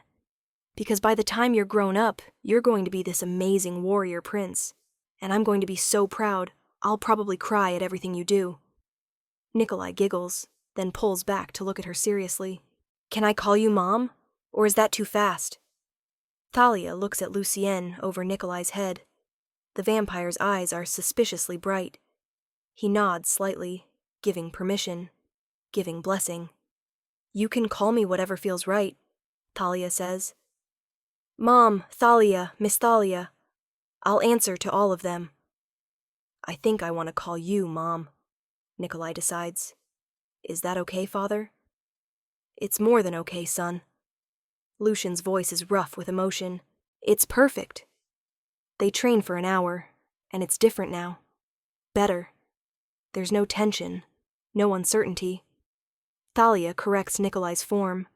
Because by the time you're grown up, you're going to be this amazing warrior prince, and I'm going to be so proud, I'll probably cry at everything you do." Nikolai giggles, then pulls back to look at her seriously. "Can I call you Mom? Or is that too fast?" Thalia looks at Lucien over Nikolai's head. The vampire's eyes are suspiciously bright. He nods slightly, giving permission, giving blessing. "You can call me whatever feels right," Thalia says. "Mom, Thalia, Miss Thalia. I'll answer to all of them." "I think I want to call you Mom," Nikolai decides. "Is that okay, Father?" "It's more than okay, son." Lucian's voice is rough with emotion. "It's perfect." They train for an hour, and it's different now. Better. There's no tension, no uncertainty. Thalia corrects Nikolai's form.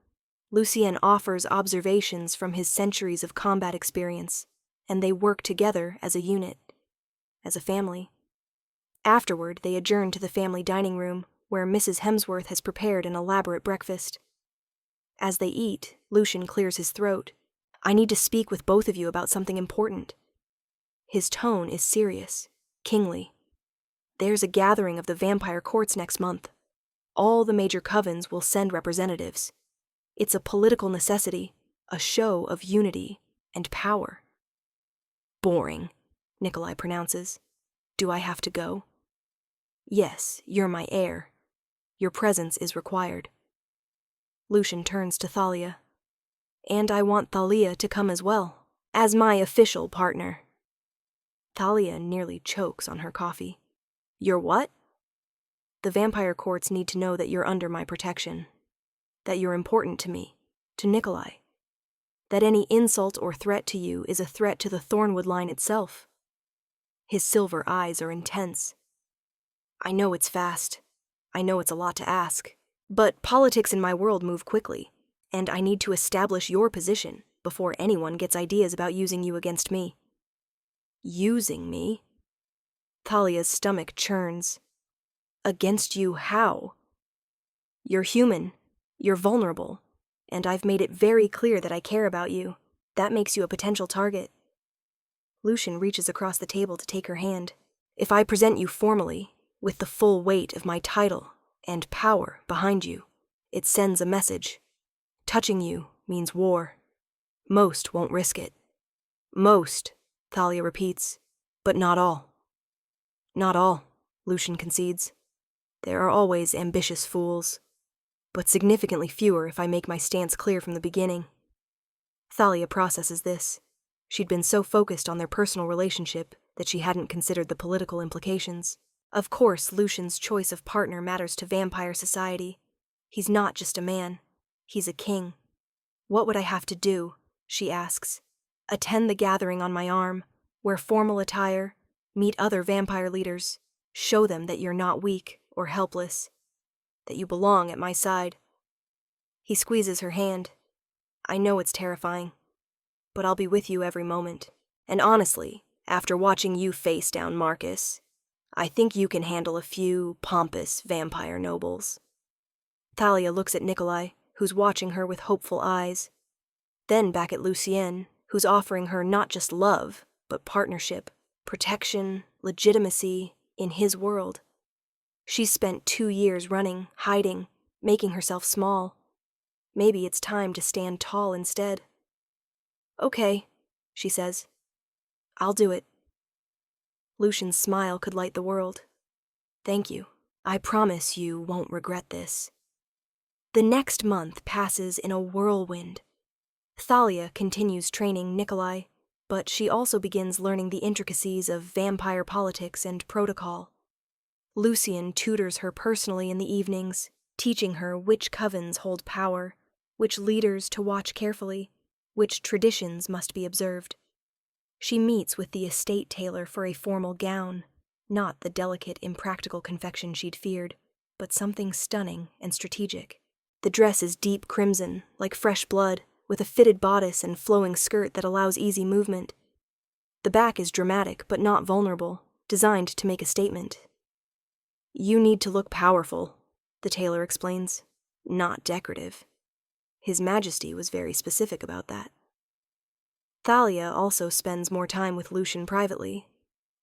Lucien offers observations from his centuries of combat experience, and they work together as a unit, as a family. Afterward, they adjourn to the family dining room, where Mrs. Hemsworth has prepared an elaborate breakfast. As they eat, Lucian clears his throat. "I need to speak with both of you about something important." His tone is serious, kingly. "There's a gathering of the vampire courts next month. All the major covens will send representatives. It's a political necessity, a show of unity and power." "Boring," Nikolai pronounces. "Do I have to go?" "Yes, you're my heir. Your presence is required." Lucian turns to Thalia. "And I want Thalia to come as well, as my official partner." Thalia nearly chokes on her coffee. "You're what?" "The vampire courts need to know that you're under my protection. That you're important to me, to Nikolai." that any insult or threat to you is a threat to the Thornwood line itself. His silver eyes are intense. I know it's fast. I know it's a lot to ask. But politics in my world move quickly, and I need to establish your position before anyone gets ideas about using you against me. Using me? Thalia's stomach churns. Against you how? You're human. You're vulnerable. And I've made it very clear that I care about you. That makes you a potential target. Lucian reaches across the table to take her hand. If I present you formally, with the full weight of my title and power behind you, it sends a message. Touching you means war. Most won't risk it. Most, Thalia repeats, but not all. Not all, Lucian concedes. There are always ambitious fools, but significantly fewer if I make my stance clear from the beginning. Thalia processes this. She'd been so focused on their personal relationship that she hadn't considered the political implications. Of course, Lucian's choice of partner matters to vampire society. He's not just a man. He's a king. What would I have to do, she asks. Attend the gathering on my arm, wear formal attire, meet other vampire leaders, show them that you're not weak or helpless, that you belong at my side. He squeezes her hand. I know it's terrifying, but I'll be with you every moment. And honestly, after watching you face down Marcus, I think you can handle a few pompous vampire nobles. Thalia looks at Nikolai, who's watching her with hopeful eyes. Then back at Lucienne, who's offering her not just love, but partnership, protection, legitimacy in his world. She's spent 2 years running, hiding, making herself small. Maybe it's time to stand tall instead. Okay, she says. I'll do it. Lucian's smile could light the world. Thank you. I promise you won't regret this. The next month passes in a whirlwind. Thalia continues training Nikolai, but she also begins learning the intricacies of vampire politics and protocol. Lucian tutors her personally in the evenings, teaching her which covens hold power, which leaders to watch carefully, which traditions must be observed. She meets with the estate tailor for a formal gown, not the delicate, impractical confection she'd feared, but something stunning and strategic. The dress is deep crimson, like fresh blood, with a fitted bodice and flowing skirt that allows easy movement. The back is dramatic but not vulnerable, designed to make a statement. You need to look powerful, the tailor explains, not decorative. His Majesty was very specific about that. Thalia also spends more time with Lucian privately.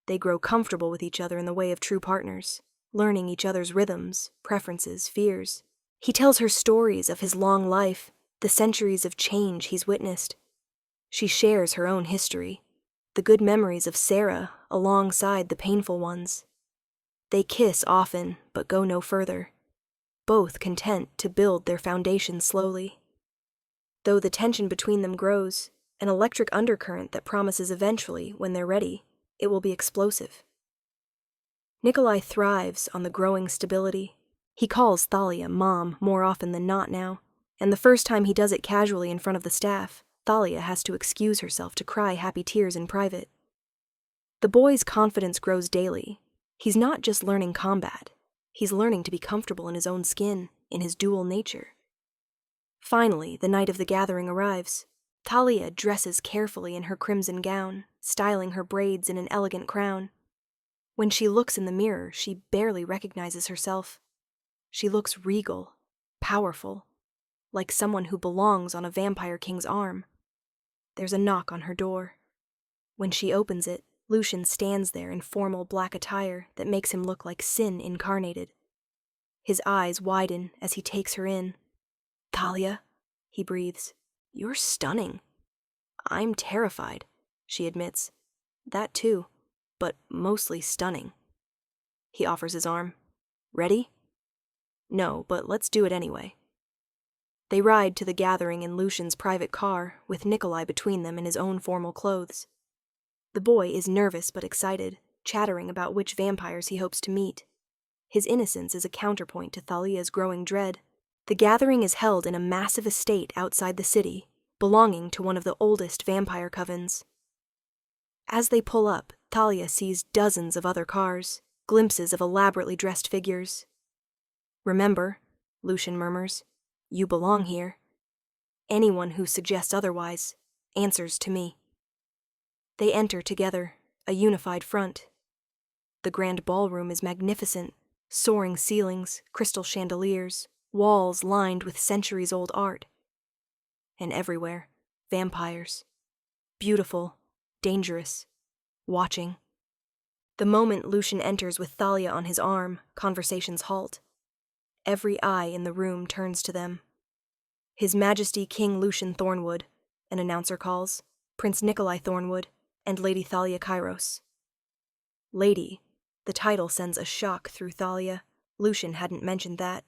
They grow comfortable with each other in the way of true partners, learning each other's rhythms, preferences, fears. He tells her stories of his long life, the centuries of change he's witnessed. She shares her own history, the good memories of Sarah alongside the painful ones. They kiss often, but go no further, both content to build their foundation slowly. Though the tension between them grows, an electric undercurrent that promises eventually, when they're ready, it will be explosive. Nikolai thrives on the growing stability. He calls Thalia Mom more often than not now, and the first time he does it casually in front of the staff, Thalia has to excuse herself to cry happy tears in private. The boy's confidence grows daily. He's not just learning combat. He's learning to be comfortable in his own skin, in his dual nature. Finally, the night of the gathering arrives. Thalia dresses carefully in her crimson gown, styling her braids in an elegant crown. When she looks in the mirror, she barely recognizes herself. She looks regal, powerful, like someone who belongs on a vampire king's arm. There's a knock on her door. When she opens it, Lucian stands there in formal black attire that makes him look like sin incarnated. His eyes widen as he takes her in. Thalia, he breathes, you're stunning. I'm terrified, she admits. That too, but mostly stunning. He offers his arm. Ready? No, but let's do it anyway. They ride to the gathering in Lucian's private car, with Nikolai between them in his own formal clothes. The boy is nervous but excited, chattering about which vampires he hopes to meet. His innocence is a counterpoint to Thalia's growing dread. The gathering is held in a massive estate outside the city, belonging to one of the oldest vampire covens. As they pull up, Thalia sees dozens of other cars, glimpses of elaborately dressed figures. "Remember," Lucian murmurs, "you belong here. Anyone who suggests otherwise answers to me." They enter together, a unified front. The grand ballroom is magnificent, soaring ceilings, crystal chandeliers, walls lined with centuries-old art. And everywhere, vampires. Beautiful, dangerous, watching. The moment Lucian enters with Thalia on his arm, conversations halt. Every eye in the room turns to them. His Majesty King Lucian Thornwood, an announcer calls, Prince Nikolai Thornwood, and Lady Thalia Kairos. Lady, the title sends a shock through Thalia. Lucian hadn't mentioned that,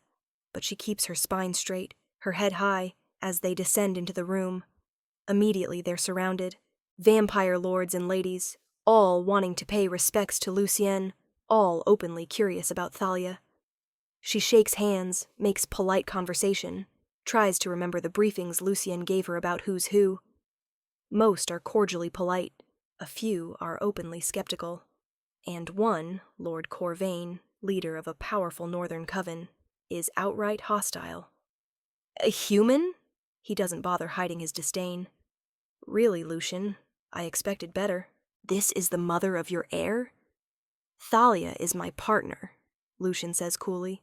but she keeps her spine straight, her head high, as they descend into the room. Immediately they're surrounded, vampire lords and ladies, all wanting to pay respects to Lucienne, all openly curious about Thalia. She shakes hands, makes polite conversation, tries to remember the briefings Lucienne gave her about who's who. Most are cordially polite, a few are openly skeptical, and one, Lord Corvain, leader of a powerful northern coven, is outright hostile. "A human?" He doesn't bother hiding his disdain. "Really, Lucian, I expected better. This is the mother of your heir?" "Thalia is my partner," Lucian says coolly.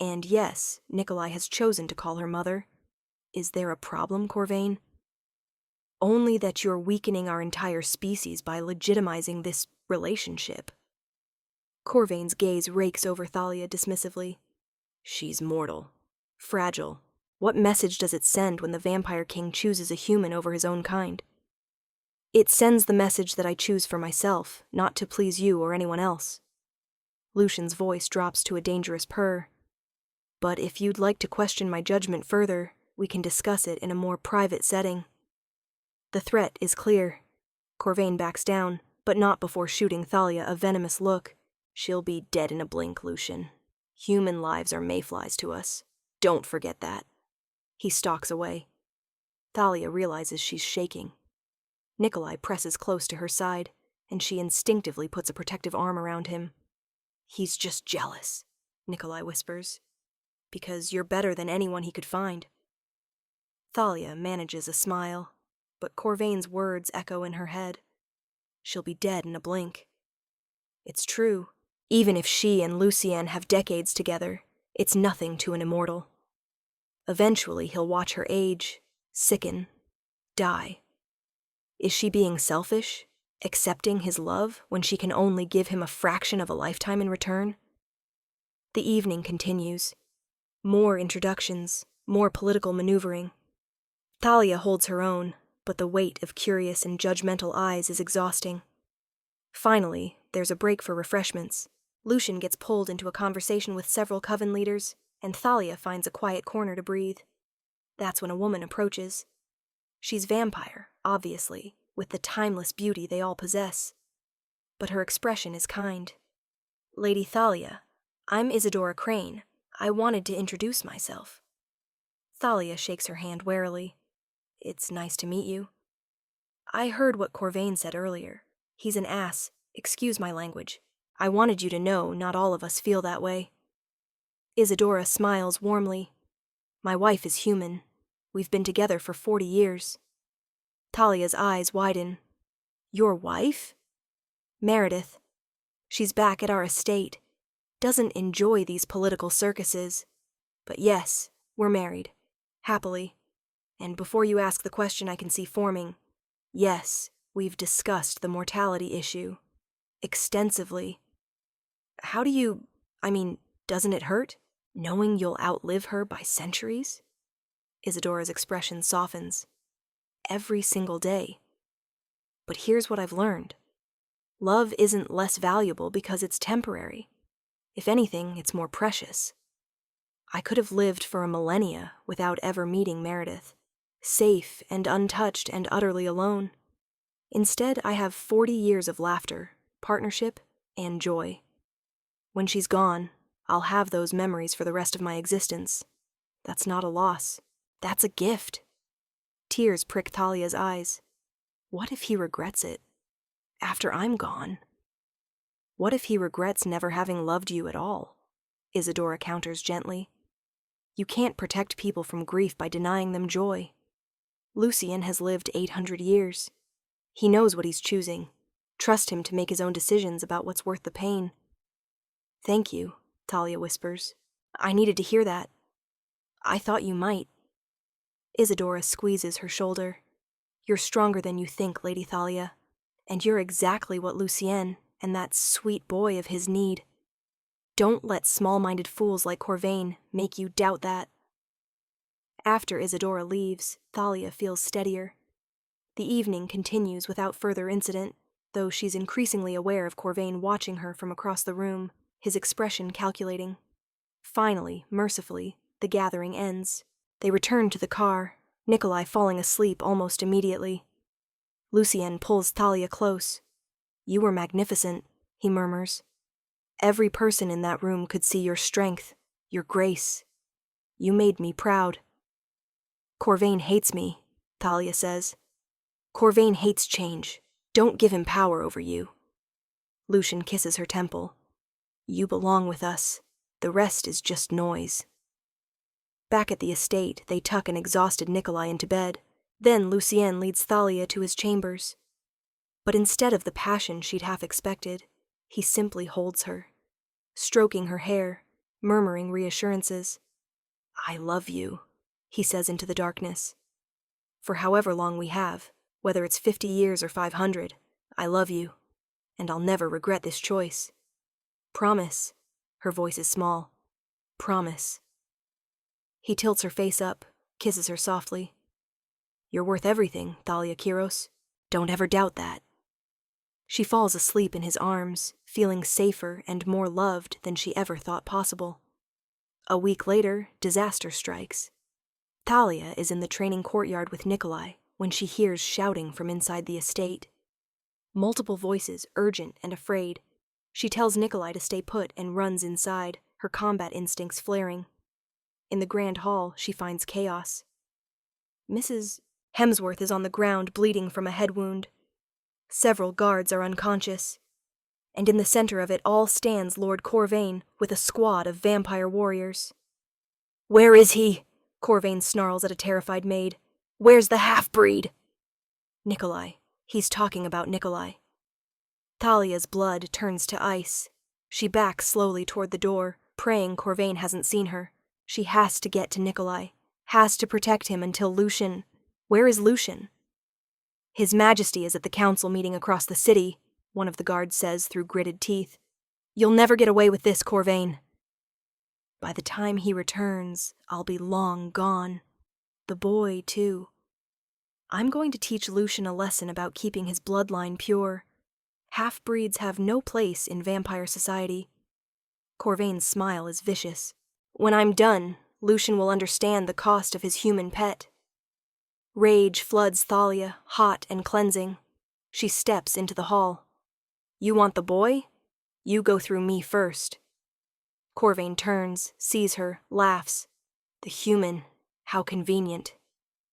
"And yes, Nikolai has chosen to call her mother. Is there a problem, Corvain?" "Only that you're weakening our entire species by legitimizing this relationship." Corvain's gaze rakes over Thalia dismissively. "She's mortal. Fragile. What message does it send when the Vampire King chooses a human over his own kind?" "It sends the message that I choose for myself, not to please you or anyone else." Lucian's voice drops to a dangerous purr. "But if you'd like to question my judgment further, we can discuss it in a more private setting." The threat is clear. Corvain backs down, but not before shooting Thalia a venomous look. "She'll be dead in a blink, Lucian. Human lives are mayflies to us. Don't forget that." He stalks away. Thalia realizes she's shaking. Nikolai presses close to her side, and she instinctively puts a protective arm around him. "He's just jealous," Nikolai whispers. "Because you're better than anyone he could find." Thalia manages a smile, but Corvain's words echo in her head. She'll be dead in a blink. It's true. Even if she and Lucienne have decades together, it's nothing to an immortal. Eventually he'll watch her age, sicken, die. Is she being selfish, accepting his love when she can only give him a fraction of a lifetime in return? The evening continues. More introductions, more political maneuvering. Thalia holds her own, but the weight of curious and judgmental eyes is exhausting. Finally, there's a break for refreshments. Lucian gets pulled into a conversation with several coven leaders, and Thalia finds a quiet corner to breathe. That's when a woman approaches. She's vampire, obviously, with the timeless beauty they all possess. But her expression is kind. "Lady Thalia, I'm Isadora Crane. I wanted to introduce myself." Thalia shakes her hand warily. "It's nice to meet you." "I heard what Corvain said earlier. He's an ass. Excuse my language. I wanted you to know not all of us feel that way." Isadora smiles warmly. "My wife is human. We've been together for 40 years. Talia's eyes widen. "Your wife?" "Meredith. She's back at our estate. Doesn't enjoy these political circuses. But yes, we're married. Happily. And before you ask the question I can see forming, yes, we've discussed the mortality issue. Extensively. Doesn't it hurt, knowing you'll outlive her by centuries?" Isadora's expression softens. "Every single day. But here's what I've learned. Love isn't less valuable because it's temporary. If anything, it's more precious. I could have lived for a millennia without ever meeting Meredith, safe and untouched and utterly alone. Instead, I have 40 years of laughter, partnership, and joy. When she's gone, I'll have those memories for the rest of my existence. That's not a loss. That's a gift. Tears prick Thalia's eyes. What if he regrets it? After I'm gone? What if he regrets never having loved you at all? Isadora counters gently. You can't protect people from grief by denying them joy. Lucien has lived 800 years. He knows what he's choosing. Trust him to make his own decisions about what's worth the pain. Thank you, Thalia whispers. I needed to hear that. I thought you might. Isadora squeezes her shoulder. You're stronger than you think, Lady Thalia, and you're exactly what Lucien and that sweet boy of his need. Don't let small-minded fools like Corvain make you doubt that. After Isadora leaves, Thalia feels steadier. The evening continues without further incident, though she's increasingly aware of Corvain watching her from across the room, his expression calculating. Finally, mercifully, the gathering ends. They return to the car, Nikolai falling asleep almost immediately. Lucien pulls Thalia close. You were magnificent, he murmurs. Every person in that room could see your strength, your grace. You made me proud. Corvain hates me, Thalia says. Corvain hates change. Don't give him power over you. Lucien kisses her temple. You belong with us. The rest is just noise. Back at the estate, they tuck an exhausted Nikolai into bed. Then Lucien leads Thalia to his chambers. But instead of the passion she'd half expected, he simply holds her, stroking her hair, murmuring reassurances. I love you, he says into the darkness. For however long we have, whether it's 50 years or 500, I love you, and I'll never regret this choice. Promise. Her voice is small. Promise. He tilts her face up, kisses her softly. You're worth everything, Thalia Kiros. Don't ever doubt that. She falls asleep in his arms, feeling safer and more loved than she ever thought possible. A week later, disaster strikes. Thalia is in the training courtyard with Nikolai when she hears shouting from inside the estate. Multiple voices, urgent and afraid. She tells Nikolai to stay put and runs inside, her combat instincts flaring. In the grand hall, she finds chaos. Mrs. Hemsworth is on the ground, bleeding from a head wound. Several guards are unconscious. And in the center of it all stands Lord Corvain with a squad of vampire warriors. Where is he? Corvain snarls at a terrified Maid. Where's the half-breed? Nikolai. He's talking about Nikolai. Thalia's blood turns to ice. She backs slowly toward the door, praying Corvain hasn't seen her. She has to get to Nikolai, has to protect him until Lucien... Where is Lucien? His Majesty is at the council meeting across the city, one of the guards says through gritted teeth. You'll never get away with this, Corvain. By the time he returns, I'll be long gone. The boy, too. I'm going to teach Lucien a lesson about keeping his bloodline pure. Half-breeds have no place in vampire society. Corvain's smile is vicious. When I'm done, Lucien will understand the cost of his human pet. Rage floods Thalia, hot and cleansing. She steps into the hall. You want the boy? You go through me first. Corvain turns, sees her, laughs. The human, how convenient.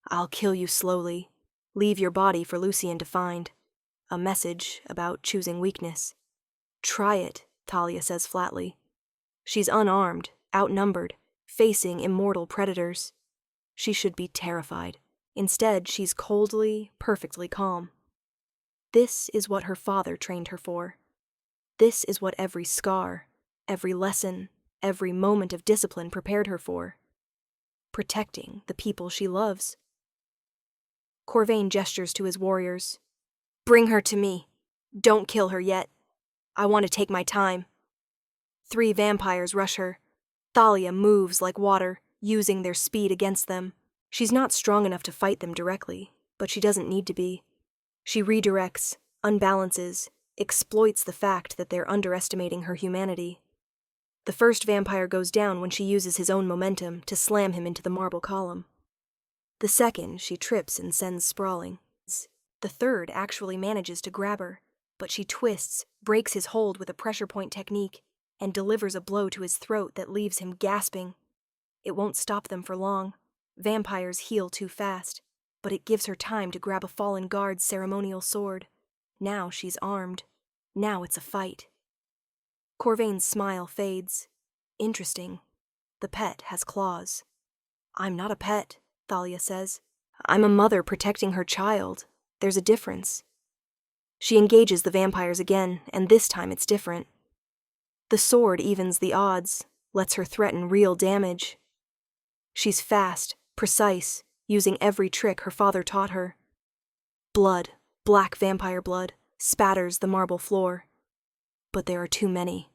I'll kill you slowly. Leave your body for Lucien to find. A message about choosing weakness. Try it, Thalia says flatly. She's unarmed, outnumbered, facing immortal predators. She should be terrified. Instead, she's coldly, perfectly calm. This is what her father trained her for. This is what every scar, every lesson, every moment of discipline prepared her for. Protecting the people she loves. Corvain gestures to his warriors. Bring her to me. Don't kill her yet. I want to take my time. 3 vampires rush her. Thalia moves like water, using their speed against them. She's not strong enough to fight them directly, but she doesn't need to be. She redirects, unbalances, exploits the fact that they're underestimating her humanity. The first vampire goes down when she uses his own momentum to slam him into the marble column. The second she trips and sends sprawling. The third actually manages to grab her, but she twists, breaks his hold with a pressure point technique, and delivers a blow to his throat that leaves him gasping. It won't stop them for long. Vampires heal too fast. but it gives her time to grab a fallen guard's ceremonial sword. Now she's armed. Now it's a fight. Corvain's smile fades. Interesting. The pet has claws. I'm not a pet, Thalia says. I'm a mother protecting her child. There's a difference. She engages the vampires again, and this time it's different. The sword evens the odds, lets her threaten real damage. She's fast, precise, using every trick her father taught her. Blood, black vampire blood, spatters the marble floor. But there are too many.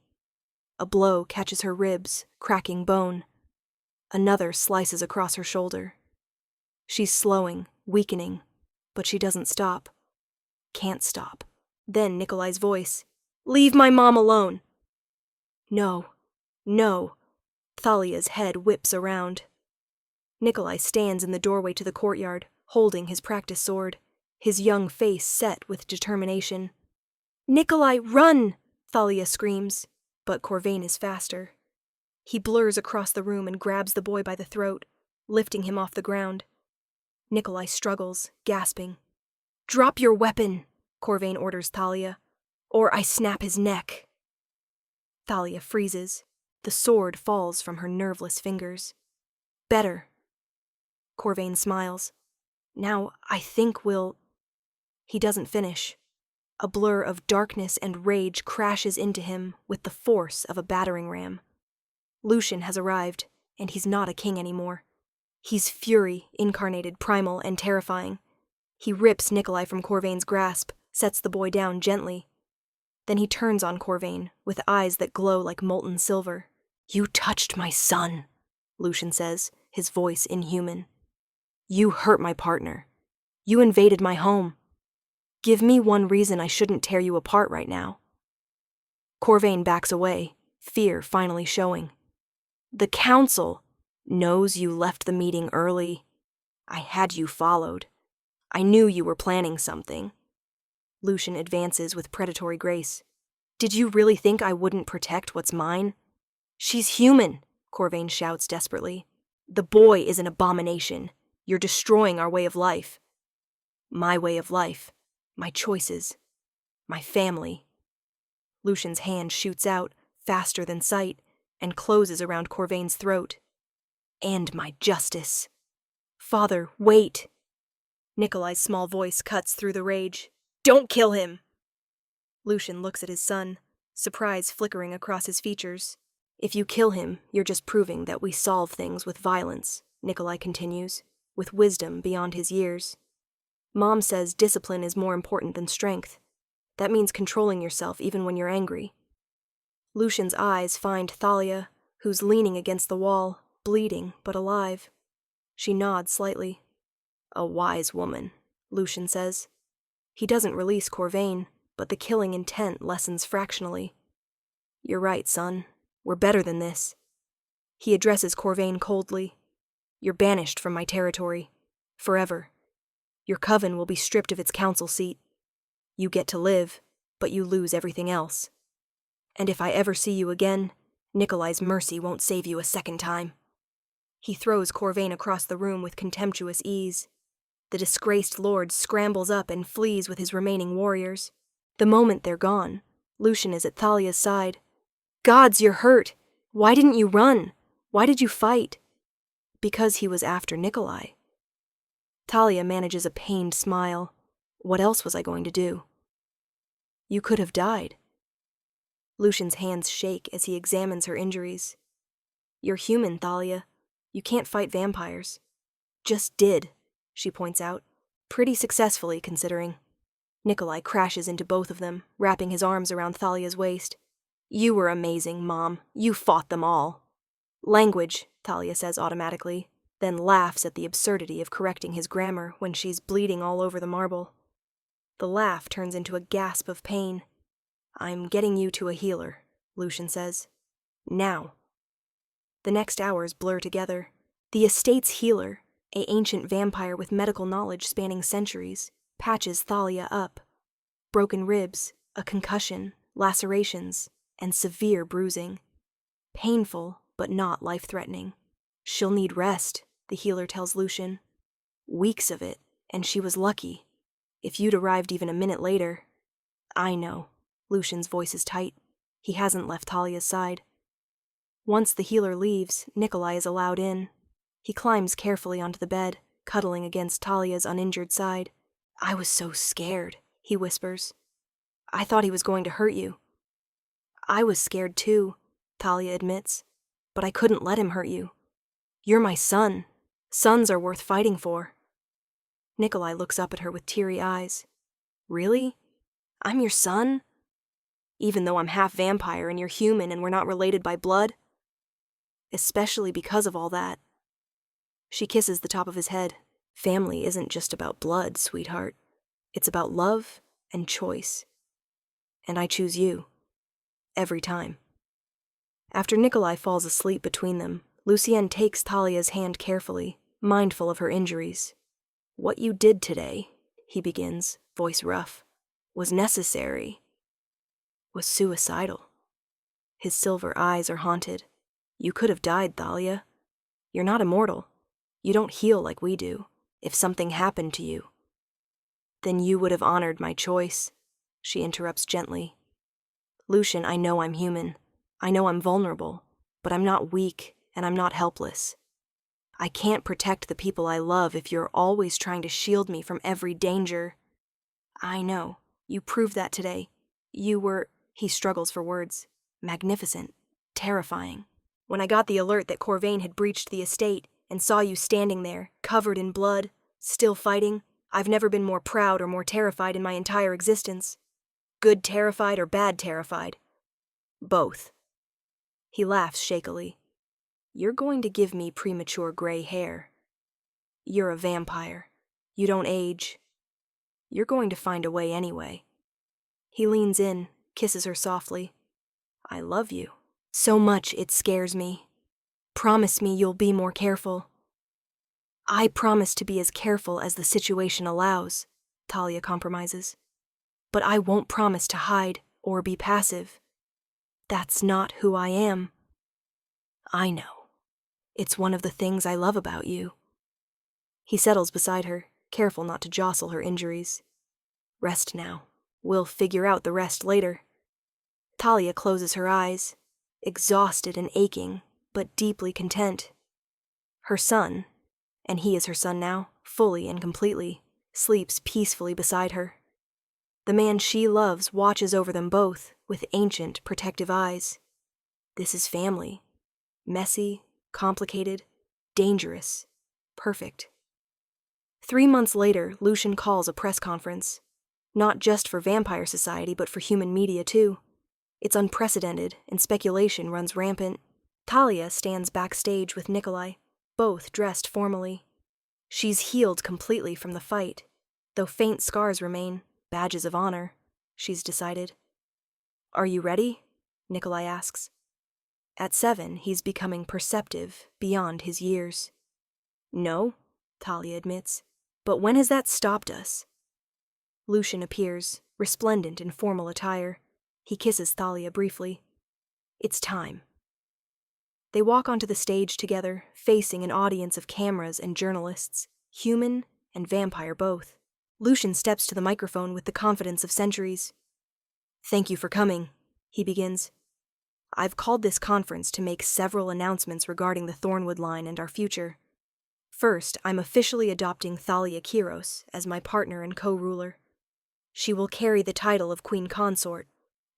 A blow catches her ribs, cracking bone. Another slices across her shoulder. She's slowing, weakening, but she doesn't stop. Can't stop. Then Nikolai's voice. Leave my mom alone! No. No. Thalia's head whips around. Nikolai stands in the doorway to the courtyard, holding his practice sword, his young face set with determination. Nikolai, run! Thalia screams, but Corvain is faster. He blurs across the room and grabs the boy by the throat, lifting him off the ground. Nikolai struggles, gasping. Drop your weapon, Corvain orders Thalia, or I snap his neck. Thalia freezes. The sword falls from her nerveless fingers. Better. Corvain smiles. Now I think we'll... He doesn't finish. A blur of darkness and rage crashes into him with the force of a battering ram. Lucian has arrived, and he's not a king anymore. He's fury, incarnated, primal, and terrifying. He rips Nikolai from Corvain's grasp, sets the boy down gently. Then he turns on Corvain, with eyes that glow like molten silver. You touched my son, Lucian says, his voice inhuman. You hurt my partner. You invaded my home. Give me one reason I shouldn't tear you apart right now. Corvain backs away, fear finally showing. The council knows you left the meeting early. I had you followed. I knew you were planning something. Lucian advances with predatory grace. Did you really think I wouldn't protect what's mine? She's human, Corvain shouts desperately. The boy is an abomination. You're destroying our way of life. My way of life. My choices. My family. Lucian's hand shoots out, faster than sight, and closes around Corvain's throat. And my justice. Father, wait. Nikolai's small voice cuts through the rage. Don't kill him! Lucian looks at his son, surprise flickering across his features. If you kill him, you're just proving that we solve things with violence, Nikolai continues, with wisdom beyond his years. Mom says discipline is more important than strength. That means controlling yourself even when you're angry. Lucian's eyes find Thalia, who's leaning against the wall, bleeding but alive. She nods slightly. A wise woman, Lucian says. He doesn't release Corvain, but the killing intent lessens fractionally. You're right, son. We're better than this. He addresses Corvain coldly. You're banished from my territory. Forever. Your coven will be stripped of its council seat. You get to live, but you lose everything else. And if I ever see you again, Nikolai's mercy won't save you a second time. He throws Corvain across the room with contemptuous ease. The disgraced lord scrambles up and flees with his remaining warriors. The moment they're gone, Lucian is at Thalia's side. Gods, you're hurt! Why didn't you run? Why did you fight? Because he was after Nikolai. Thalia manages a pained smile. What else was I going to do? You could have died. Lucian's hands shake as he examines her injuries. You're human, Thalia. You can't fight vampires. Just did, she points out, pretty successfully considering. Nikolai crashes into both of them, wrapping his arms around Thalia's waist. You were amazing, Mom. You fought them all. Language, Thalia says automatically, then laughs at the absurdity of correcting his grammar when she's bleeding all over the marble. The laugh turns into a gasp of pain. I'm getting you to a healer, Lucian says. Now. The next hours blur together. The estate's healer, an ancient vampire with medical knowledge spanning centuries, patches Thalia up. Broken ribs, a concussion, lacerations, and severe bruising. Painful, but not life-threatening. She'll need rest, the healer tells Lucian. Weeks of it, And she was lucky. If you'd arrived even a minute later... I know. Lucian's voice is tight. He hasn't left Thalia's side. Once the healer leaves, Nikolai is allowed in. He climbs carefully onto the bed, cuddling against Thalia's uninjured side. I was so scared, he whispers. I thought he was going to hurt you. I was scared too, Thalia admits, but I couldn't let him hurt you. You're my son. Sons are worth fighting for. Nikolai looks up at her with teary eyes. Really? I'm your son? Even though I'm half vampire and you're human and we're not related by blood? Especially because of all that. She kisses the top of his head. Family isn't just about blood, sweetheart. It's about love and choice. And I choose you. Every time. After Nikolai falls asleep between them, Lucienne takes Thalia's hand carefully, mindful of her injuries. What you did today, he begins, voice rough, was necessary. Was suicidal. His silver eyes are haunted. You could have died, Thalia. You're not immortal. You don't heal like we do. If something happened to you. Then you would have honored my choice, she interrupts gently. Lucian, I know I'm human. I know I'm vulnerable, but I'm not weak and I'm not helpless. I can't protect the people I love if you're always trying to shield me from every danger. I know. You proved that today. You were, he struggles for words, magnificent, terrifying. When I got the alert that Corvain had breached the estate and saw you standing there, covered in blood, still fighting, I've never been more proud or more terrified in my entire existence. Good terrified or bad terrified? Both. He laughs shakily. You're going to give me premature gray hair. You're a vampire. You don't age. You're going to find a way anyway. He leans in, kisses her softly. I love you. So much it scares me. Promise me you'll be more careful. I promise to be as careful as the situation allows, Thalia compromises. But I won't promise to hide or be passive. That's not who I am. I know. It's one of the things I love about you. He settles beside her, careful not to jostle her injuries. Rest now. We'll figure out the rest later. Thalia closes her eyes, exhausted and aching, but deeply content. Her son, and he is her son now, fully and completely, sleeps peacefully beside her. The man she loves watches over them both with ancient, protective eyes. This is family. Messy, complicated, dangerous, perfect. 3 months later, Lucian calls a press conference. Not just for Vampire Society, but for human media too. It's unprecedented, and speculation runs rampant. Thalia stands backstage with Nikolai, both dressed formally. She's healed completely from the fight, though faint scars remain, badges of honor, she's decided. Are you ready? Nikolai asks. At 7, he's becoming perceptive beyond his years. No, Thalia admits, but when has that stopped us? Lucian appears, resplendent in formal attire. He kisses Thalia briefly. It's time. They walk onto the stage together, facing an audience of cameras and journalists, human and vampire both. Lucian steps to the microphone with the confidence of centuries. Thank you for coming, he begins. I've called this conference to make several announcements regarding the Thornwood line and our future. First, I'm officially adopting Thalia Kiros as my partner and co-ruler. She will carry the title of Queen Consort,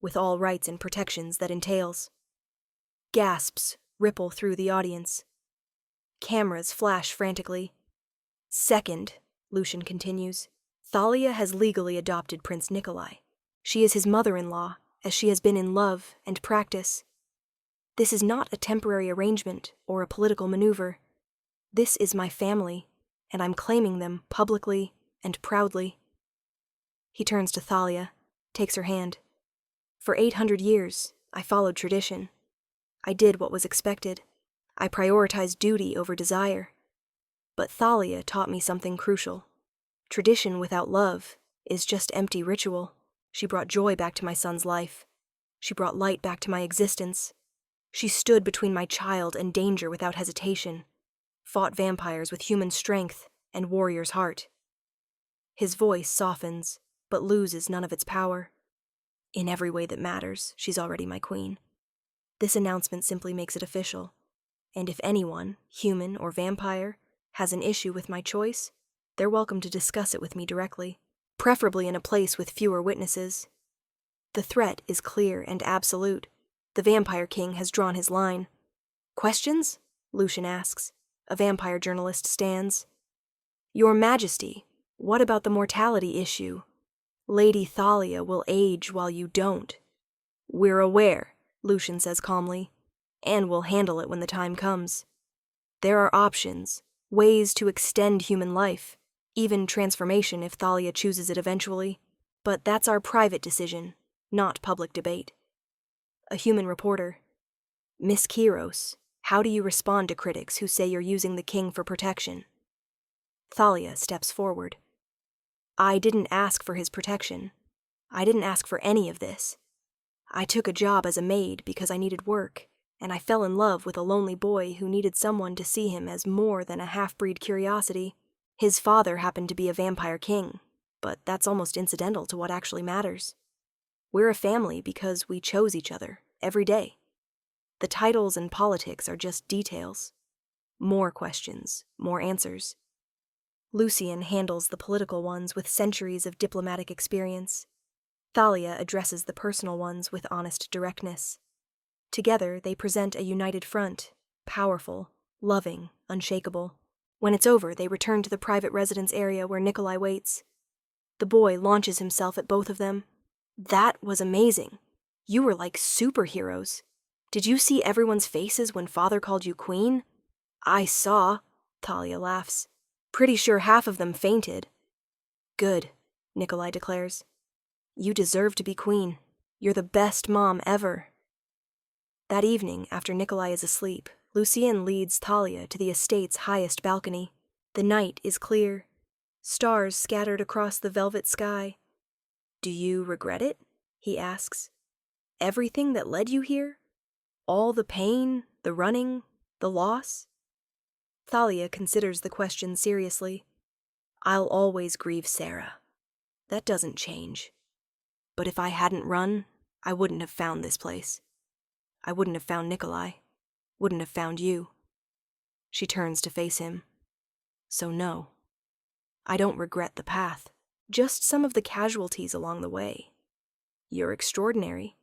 with all rights and protections that entails. Gasps ripple through the audience. Cameras flash frantically. Second, Lucian continues, Thalia has legally adopted Prince Nikolai. She is his mother-in-law, as she has been in love and practice. This is not a temporary arrangement or a political maneuver. This is my family, and I'm claiming them publicly and proudly. He turns to Thalia, takes her hand. For 800 years, I followed tradition. I did what was expected. I prioritized duty over desire. But Thalia taught me something crucial. Tradition without love is just empty ritual. She brought joy back to my son's life. She brought light back to my existence. She stood between my child and danger without hesitation, fought vampires with human strength and warrior's heart. His voice softens, but loses none of its power. In every way that matters, she's already my queen. This announcement simply makes it official. And if anyone, human or vampire, has an issue with my choice, they're welcome to discuss it with me directly, preferably in a place with fewer witnesses. The threat is clear and absolute. The Vampire King has drawn his line. Questions? Lucian asks. A vampire journalist stands. Your Majesty, what about the mortality issue? Lady Thalia will age while you don't. We're aware, Lucian says calmly, and we'll handle it when the time comes. There are options, ways to extend human life, even transformation if Thalia chooses it eventually, but that's our private decision, not public debate. A human reporter. Miss Kiros, how do you respond to critics who say you're using the king for protection? Thalia steps forward. I didn't ask for his protection. I didn't ask for any of this. I took a job as a maid because I needed work, and I fell in love with a lonely boy who needed someone to see him as more than a half-breed curiosity. His father happened to be a vampire king, but that's almost incidental to what actually matters. We're a family because we chose each other, every day. The titles and politics are just details. More questions, more answers. Lucian handles the political ones with centuries of diplomatic experience. Thalia addresses the personal ones with honest directness. Together, they present a united front, powerful, loving, unshakable. When it's over, they return to the private residence area where Nikolai waits. The boy launches himself at both of them. That was amazing. You were like superheroes. Did you see everyone's faces when Father called you queen? I saw, Thalia laughs. Pretty sure half of them fainted. Good, Nikolai declares. You deserve to be queen. You're the best mom ever. That evening, after Nikolai is asleep, Lucian leads Thalia to the estate's highest balcony. The night is clear. Stars scattered across the velvet sky. Do you regret it? He asks. Everything that led you here? All the pain, the running, the loss? Thalia considers the question seriously. I'll always grieve Sarah. That doesn't change. But if I hadn't run, I wouldn't have found this place. I wouldn't have found Nikolai. Wouldn't have found you. She turns to face him. So no. I don't regret the path. Just some of the casualties along the way. You're extraordinary.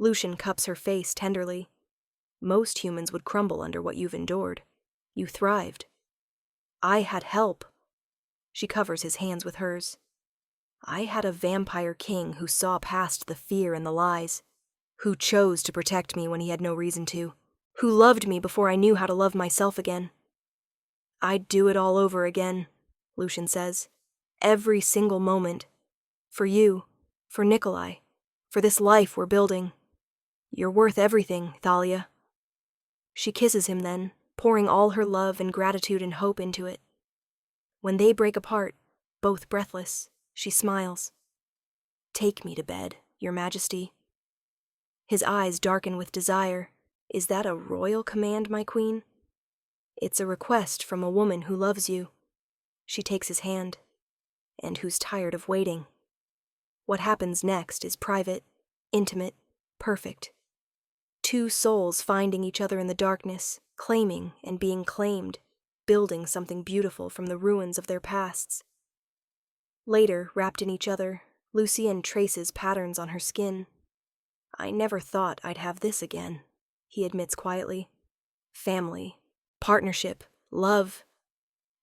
Lucian cups her face tenderly. Most humans would crumble under what you've endured. You thrived. I had help. She covers his hands with hers. I had a vampire king who saw past the fear and the lies, who chose to protect me when he had no reason to, who loved me before I knew how to love myself again. I'd do it all over again, Lucian says. Every single moment. For you, for Nikolai, for this life we're building. You're worth everything, Thalia. She kisses him then, pouring all her love and gratitude and hope into it. When they break apart, both breathless, she smiles. Take me to bed, Your Majesty. His eyes darken with desire. Is that a royal command, my queen? It's a request from a woman who loves you. She takes his hand, and who's tired of waiting. What happens next is private, intimate, perfect. Two souls finding each other in the darkness, claiming and being claimed, building something beautiful from the ruins of their pasts. Later, wrapped in each other, Lucian traces patterns on her skin. I never thought I'd have this again, he admits quietly. Family, partnership, love.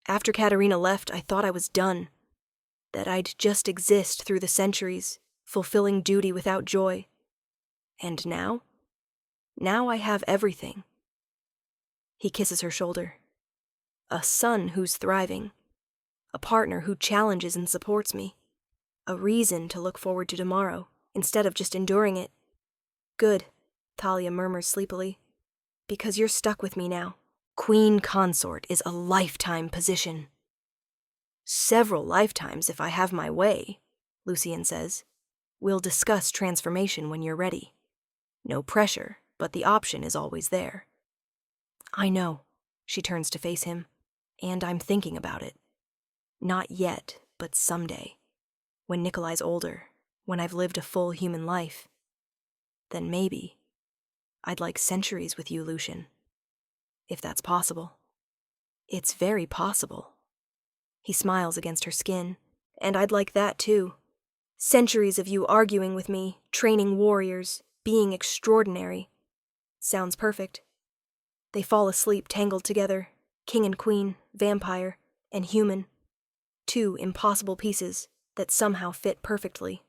After Katerina left, I thought I was done. That I'd just exist through the centuries, fulfilling duty without joy. And now? Now I have everything. He kisses her shoulder. A son who's thriving. A partner who challenges and supports me. A reason to look forward to tomorrow, instead of just enduring it. Good, Thalia murmurs sleepily. Because you're stuck with me now. Queen Consort is a lifetime position. Several lifetimes if I have my way, Lucian says. We'll discuss transformation when you're ready. No pressure, but the option is always there. I know, she turns to face him, and I'm thinking about it. Not yet, But someday, when Nikolai's older, when I've lived a full human life, then maybe I'd like centuries with you, Lucian. If that's possible. It's very possible. He smiles against her skin, and I'd like that too. Centuries of you arguing with me, training warriors, being extraordinary. Sounds perfect. They fall asleep tangled together, king and queen, vampire, and human. Two impossible pieces that somehow fit perfectly.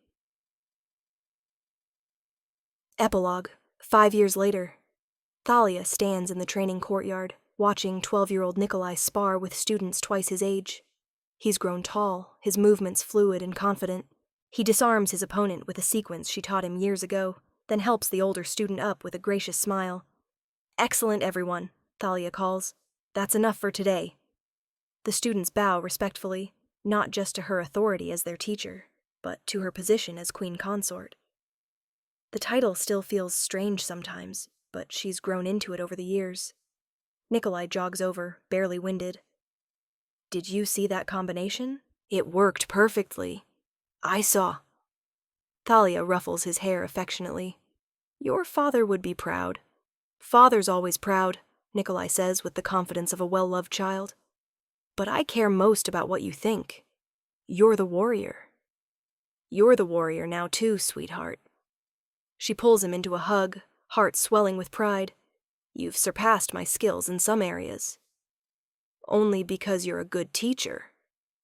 Epilogue. 5 years later. Thalia stands in the training courtyard, watching 12-year-old Nikolai spar with students twice his age. He's grown tall, his movements fluid and confident. He disarms his opponent with a sequence she taught him years ago, then helps the older student up with a gracious smile. "Excellent, everyone," Thalia calls. "That's enough for today." The students bow respectfully, not just to her authority as their teacher, but to her position as queen consort. The title still feels strange sometimes, but she's grown into it over the years. Nikolai jogs over, barely winded. "Did you see that combination? It worked perfectly." "I saw." Thalia ruffles his hair affectionately. "Your father would be proud." "Father's always proud," Nikolai says with the confidence of a well-loved child. "But I care most about what you think. You're the warrior." "You're the warrior now too, sweetheart." She pulls him into a hug, heart swelling with pride. "You've surpassed my skills in some areas." "Only because you're a good teacher."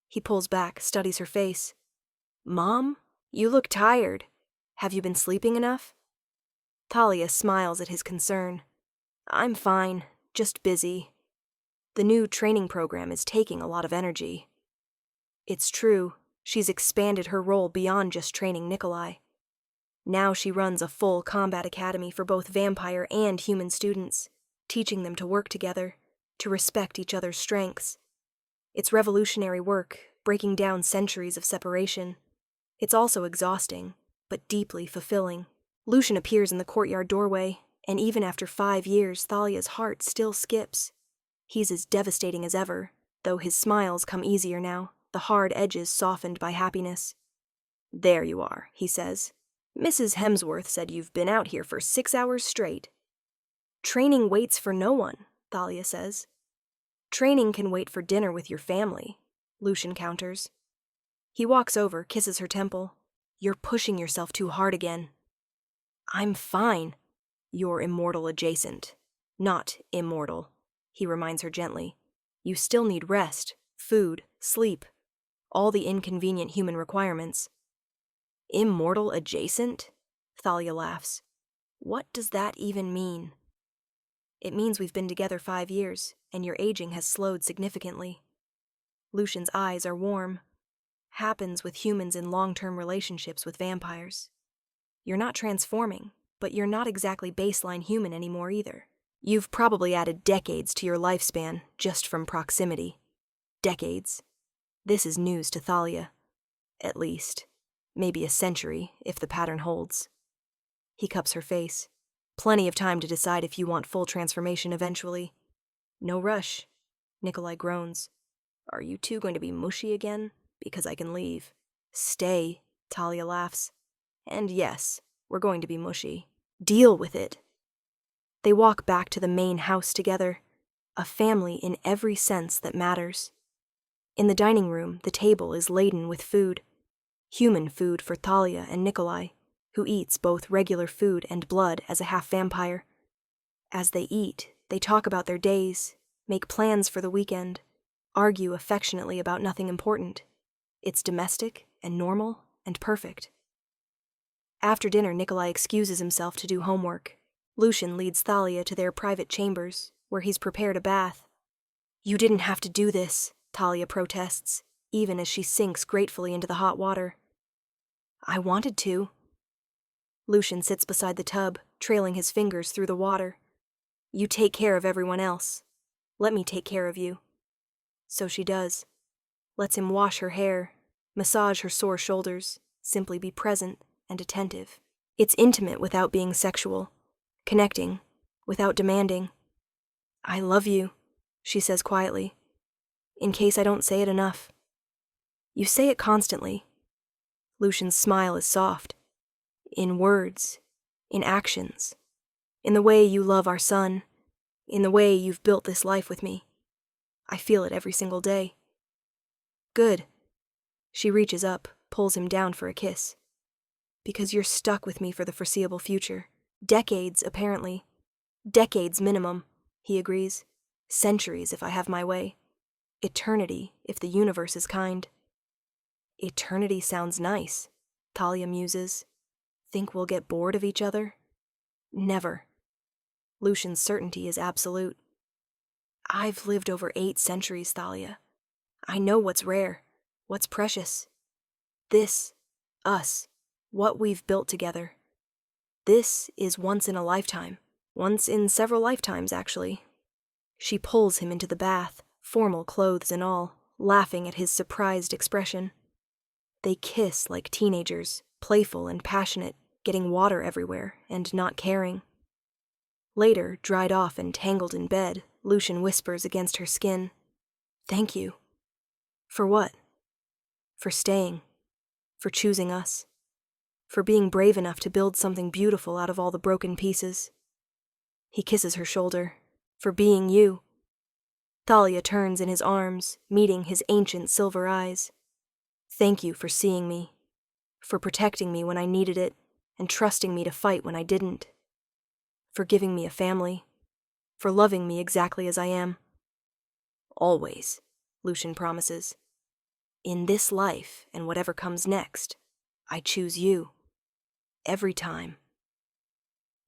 He pulls back, studies her face. "Mom, you look tired. Have you been sleeping enough?" Thalia smiles at his concern. "I'm fine, just busy. The new training program is taking a lot of energy." It's true, she's expanded her role beyond just training Nikolai. Now she runs a full combat academy for both vampire and human students, teaching them to work together, to respect each other's strengths. It's revolutionary work, breaking down centuries of separation. It's also exhausting, but deeply fulfilling. Lucian appears in the courtyard doorway, and even after 5 years, Thalia's heart still skips. He's as devastating as ever, though his smiles come easier now, the hard edges softened by happiness. "There you are," he says. "Mrs. Hemsworth said you've been out here for 6 hours straight." "Training waits for no one," Thalia says. "Training can wait for dinner with your family," Lucian counters. He walks over, kisses her temple. "You're pushing yourself too hard again." "I'm fine." "You're immortal adjacent. Not immortal," he reminds her gently. "You still need rest, food, sleep, all the inconvenient human requirements." "Immortal adjacent?" Thalia laughs. "What does that even mean?" "It means we've been together 5 years, and your aging has slowed significantly." Lucian's eyes are warm. Happens with humans in long-term relationships with vampires. You're not transforming, but you're not exactly baseline human anymore either. You've probably added decades to your lifespan just from proximity. Decades. This is news to Thalia. At least. Maybe a century, if the pattern holds. He cups her face. "Plenty of time to decide if you want full transformation eventually." "No rush." Nikolai groans. "Are you two going to be mushy again? Because I can leave." "Stay," Thalia laughs. "And yes, we're going to be mushy. Deal with it." They walk back to the main house together, a family in every sense that matters. In the dining room, the table is laden with food. Human food for Thalia and Nikolai, who eats both regular food and blood as a half-vampire. As they eat, they talk about their days, make plans for the weekend, argue affectionately about nothing important. It's domestic and normal and perfect. After dinner, Nikolai excuses himself to do homework. Lucian leads Thalia to their private chambers, where he's prepared a bath. "You didn't have to do this," Thalia protests, even as she sinks gratefully into the hot water. "I wanted to." Lucian sits beside the tub, trailing his fingers through the water. "You take care of everyone else. Let me take care of you." So she does. Lets him wash her hair, massage her sore shoulders, simply be present and attentive. It's intimate without being sexual, connecting without demanding. "I love you," she says quietly, in case I don't say it enough. You say it constantly. Lucian's smile is soft. In words, in actions, in the way you love our son, in the way you've built this life with me. I feel it every single day. Good. She reaches up, pulls him down for a kiss. Because you're stuck with me for the foreseeable future. Decades, apparently. Decades minimum, he agrees. Centuries if I have my way. Eternity if the universe is kind. Eternity sounds nice, Thalia muses. Think we'll get bored of each other? Never. Lucian's certainty is absolute. I've lived over 8 centuries, Thalia. I know what's rare, what's precious. This, us, what we've built together. This is once in a lifetime. Once in several lifetimes, actually. She pulls him into the bath, formal clothes and all, laughing at his surprised expression. They kiss like teenagers, playful and passionate, getting water everywhere and not caring. Later, dried off and tangled in bed, Lucian whispers against her skin, "Thank you." For what? For staying. For choosing us. For being brave enough to build something beautiful out of all the broken pieces. He kisses her shoulder. For being you. Thalia turns in his arms, meeting his ancient silver eyes. Thank you for seeing me. For protecting me when I needed it, and trusting me to fight when I didn't. For giving me a family. For loving me exactly as I am. Always, Lucian promises. In this life and whatever comes next, I choose you. Every time.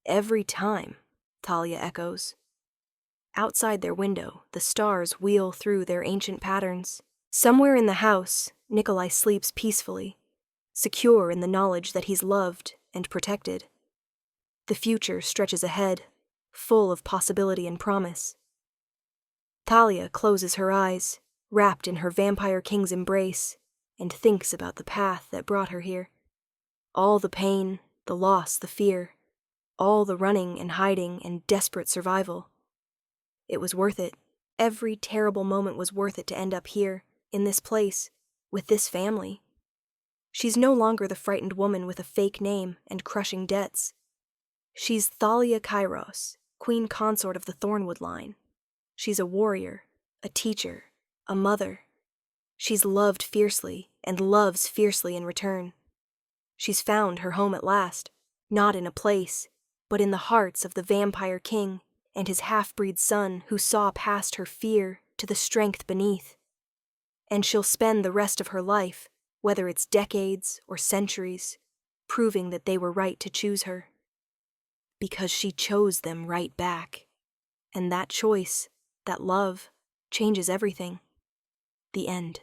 Every time, Thalia echoes. Outside their window, the stars wheel through their ancient patterns. Somewhere in the house, Nikolai sleeps peacefully, secure in the knowledge that he's loved and protected. The future stretches ahead, full of possibility and promise. Thalia closes her eyes, wrapped in her vampire king's embrace, and thinks about the path that brought her here. All the pain, the loss, the fear, all the running and hiding and desperate survival. It was worth it. Every terrible moment was worth it to end up here, in this place, with this family. She's no longer the frightened woman with a fake name and crushing debts. She's Thalia Kairos, queen consort of the Thornwood line. She's a warrior, a teacher, a mother. She's loved fiercely and loves fiercely in return. She's found her home at last, not in a place, but in the hearts of the vampire king and his half-breed son who saw past her fear to the strength beneath. And she'll spend the rest of her life, whether it's decades or centuries, proving that they were right to choose her. Because she chose them right back. And that choice, that love, changes everything. The end.